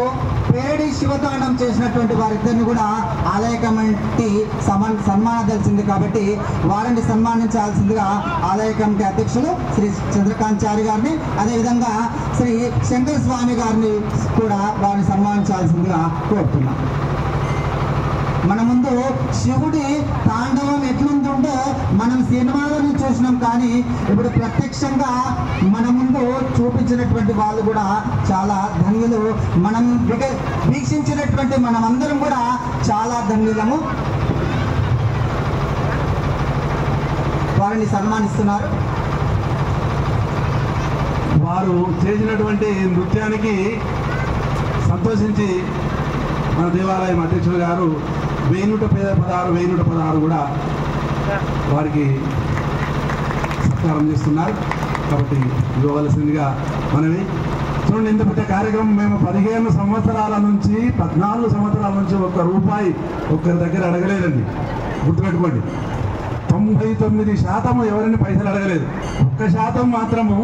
పేడి శివతాండం చేసినటువంటి వారిద్దరిని కూడా ఆలయ కమిటీ సన్మానించాల్సింది కాబట్టి వారిని సన్మానించాల్సిందిగా ఆలయ కమిటీ అధ్యక్షులు శ్రీ చంద్రకాంచారి గారిని, అదేవిధంగా శ్రీ శంకర స్వామి గారిని కూడా వారిని సన్మానించాల్సిందిగా కోరుతున్నాం. మన ముందు శివుడి తాండవం ఎట్లుంటుందో మనం సినిమాలను చూసినాం, కానీ ఇప్పుడు ప్రత్యక్షంగా మన ముందు చూపించినటువంటి వాళ్ళు కూడా చాలా ధన్యులు. మనం వీక్షించినటువంటి మనమందరం కూడా చాలా ధన్యులము. వారిని సన్మానిస్తున్నారు. వారు చేసినటువంటి నృత్యానికి సంతోషించి మన దేవాలయం అధ్యక్షులు గారు 1116 కూడా వారికి సత్కారం చేస్తున్నారు. కాబట్టి ఇవ్వవలసిందిగా మనవి. చూడండి, ఇంత పెద్ద కార్యక్రమం మేము 15 సంవత్సరాల నుంచి 14 సంవత్సరాల నుంచి ఒక్క రూపాయి ఒక్కరి దగ్గర అడగలేదండి. గుర్తుపెట్టుకోండి, 99% ఎవరిని పైసలు అడగలేదు. 1% మాత్రము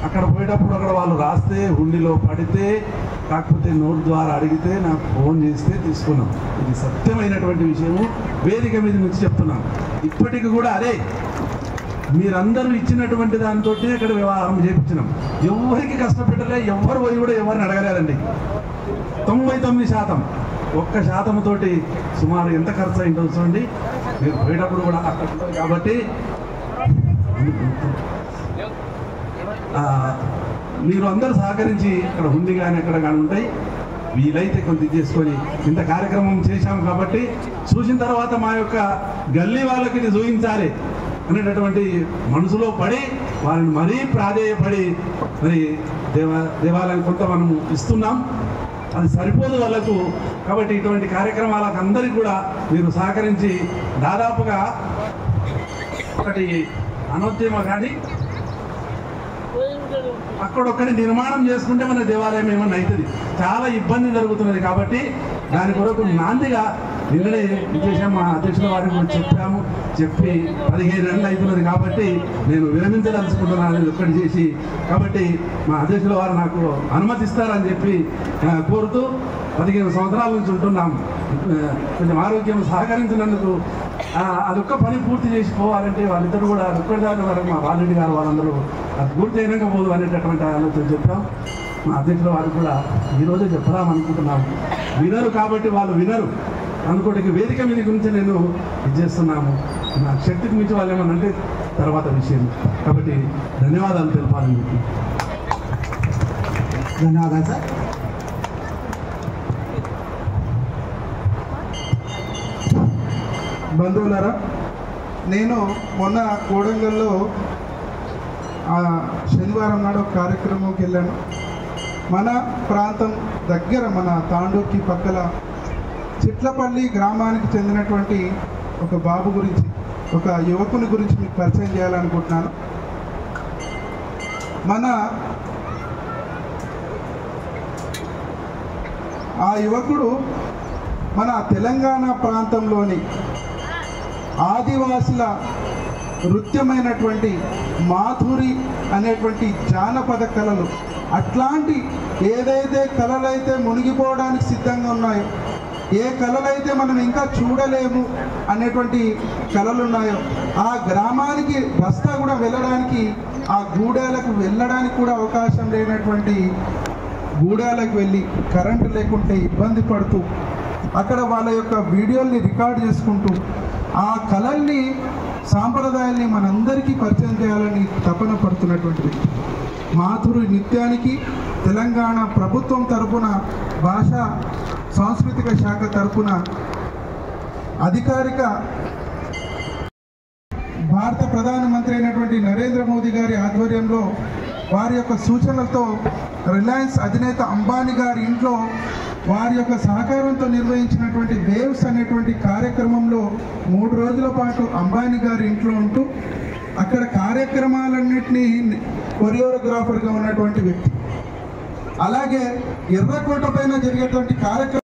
అక్కడ పోయేటప్పుడు అక్కడ వాళ్ళు రాస్తే హుండీలో పడితే, కాకపోతే నోట్ ద్వారా అడిగితే నాకు ఫోన్ చేస్తే తీసుకున్నాం. ఇది సత్యమైనటువంటి విషయము. వేదిక మీద నుంచి చెప్తున్నాను. ఇప్పటికి కూడా అదే మీరందరూ ఇచ్చినటువంటి దాంతో ఇక్కడ వ్యవహారం చేయించినాం. ఎవరికి కష్టపెట్టలే, ఎవరు పోయి కూడా ఎవరిని అడగలేదండి. 99%. 1%తోటి సుమారు ఎంత ఖర్చు అయిందో చూడండి. మీరు పోయేటప్పుడు కూడా అక్కడ ఉంటుంది కాబట్టి మీరు అందరూ సహకరించి ఇక్కడ హుండీ కానీ ఎక్కడ కానీ ఉంటాయి. వీలైతే కొంత చేసుకొని ఇంత కార్యక్రమం చేశాం కాబట్టి చూసిన తర్వాత మా యొక్క గల్లీ వాళ్ళకి ఇది చూపించాలి అనేటటువంటి మనసులో పడి వారిని మరీ ప్రాధేయపడి మరి దేవాలయం కొంత మనము ఇస్తున్నాం. అది సరిపోదు వాళ్ళకు. కాబట్టి ఇటువంటి కార్యక్రమాలకు అందరికీ కూడా మీరు సహకరించి దాదాపుగా ఒకటి అనోద్యమ కానీ అక్కడొక్కడి నిర్మాణం చేసుకుంటే మన దేవాలయం ఏమన్నా అవుతుంది. చాలా ఇబ్బంది జరుగుతున్నది కాబట్టి దాని కొరకు నాందిగా నిన్ననే చేసాము. మా అధ్యక్షుల వారికి కూడా చెప్పాము. చెప్పి 15 నెలలు అవుతున్నది కాబట్టి నేను విరమించదలుచుకుంటున్నాను ఒక్కటి చేసి. కాబట్టి మా అధ్యక్షుల వారు నాకు అనుమతిస్తారని చెప్పి కోరుతూ 15 సంవత్సరాల నుంచి ఉంటున్నాం. కొంచెం ఆరోగ్యం సహకరించినందుకు అదొక్క పని పూర్తి చేసి పోవాలంటే వాళ్ళిద్దరు కూడా ఒక్కటి దాని వరకు మా బాలరెడ్డి గారు వాళ్ళందరూ అది పూర్తి అయినాక పోదు అనేటటువంటి ఆలోచన చెప్పాం. మా అధ్యక్షుల వారికి కూడా ఈరోజే చెప్పదామనుకుంటున్నాము. వినరు కాబట్టి వాళ్ళు వినరు అనుకోటికి వేదిక మీద గురించి నేను ఇది చేస్తున్నాము. నా శక్తికి మించి వాళ్ళు ఏమనంటే తర్వాత విషయం. కాబట్టి ధన్యవాదాలు తెలపాలని చెప్పి. ధన్యవాదాలు సార్. బంధువులారా, నేను మొన్న కోడంగల్లో శనివారం నాడు ఒక కార్యక్రమంకి వెళ్ళాను. మన ప్రాంతం దగ్గర మన తాండూకి పక్కల చిట్లపల్లి గ్రామానికి చెందినటువంటి ఒక బాబు గురించి, ఒక యువకుని గురించి మీకు పరిచయం చేయాలనుకుంటున్నాను. ఆ యువకుడు మన తెలంగాణ ప్రాంతంలోని ఆదివాసుల నృత్యమైనటువంటి మాధురి అనేటువంటి జానపద కళలు, అట్లాంటి ఏదైతే కళలైతే మునిగిపోవడానికి సిద్ధంగా ఉన్నాయో, ఏ కళలైతే మనం ఇంకా చూడలేము అనేటువంటి కళలు ఉన్నాయో, ఆ గ్రామానికి బస్తా కూడా వెళ్ళడానికి, ఆ గూడాలకు వెళ్ళడానికి కూడా అవకాశం లేనటువంటి గూడాలకు వెళ్ళి కరెంటు లేకుంటే ఇబ్బంది పడుతూ అక్కడ వాళ్ళ యొక్క వీడియోల్ని రికార్డ్ చేసుకుంటూ ఆ కళల్ని, సాంప్రదాయాల్ని మనందరికీ పరిచయం చేయాలని తపన పడుతున్నటువంటి వ్యక్తి. మాధురి నృత్యానికి తెలంగాణ ప్రభుత్వం తరపున, భాషా సాంస్కృతిక శాఖ తరపున అధికారిక భారత ప్రధానమంత్రి అయినటువంటి నరేంద్ర మోదీ గారి ఆధ్వర్యంలో వారి యొక్క సూచనలతో రిలయన్స్ అధినేత అంబానీ గారి ఇంట్లో వారి యొక్క సహకారంతో నిర్వహించినటువంటి వేవ్స్ అనేటువంటి కార్యక్రమంలో 3 రోజుల పాటు అంబానీ గారి ఇంట్లో ఉంటూ అక్కడ కార్యక్రమాలన్నింటినీ కొరియోగ్రాఫర్గా ఉన్నటువంటి వ్యక్తి. అలాగే ఎర్రకోట పైన జరిగేటువంటి కార్యక్రమం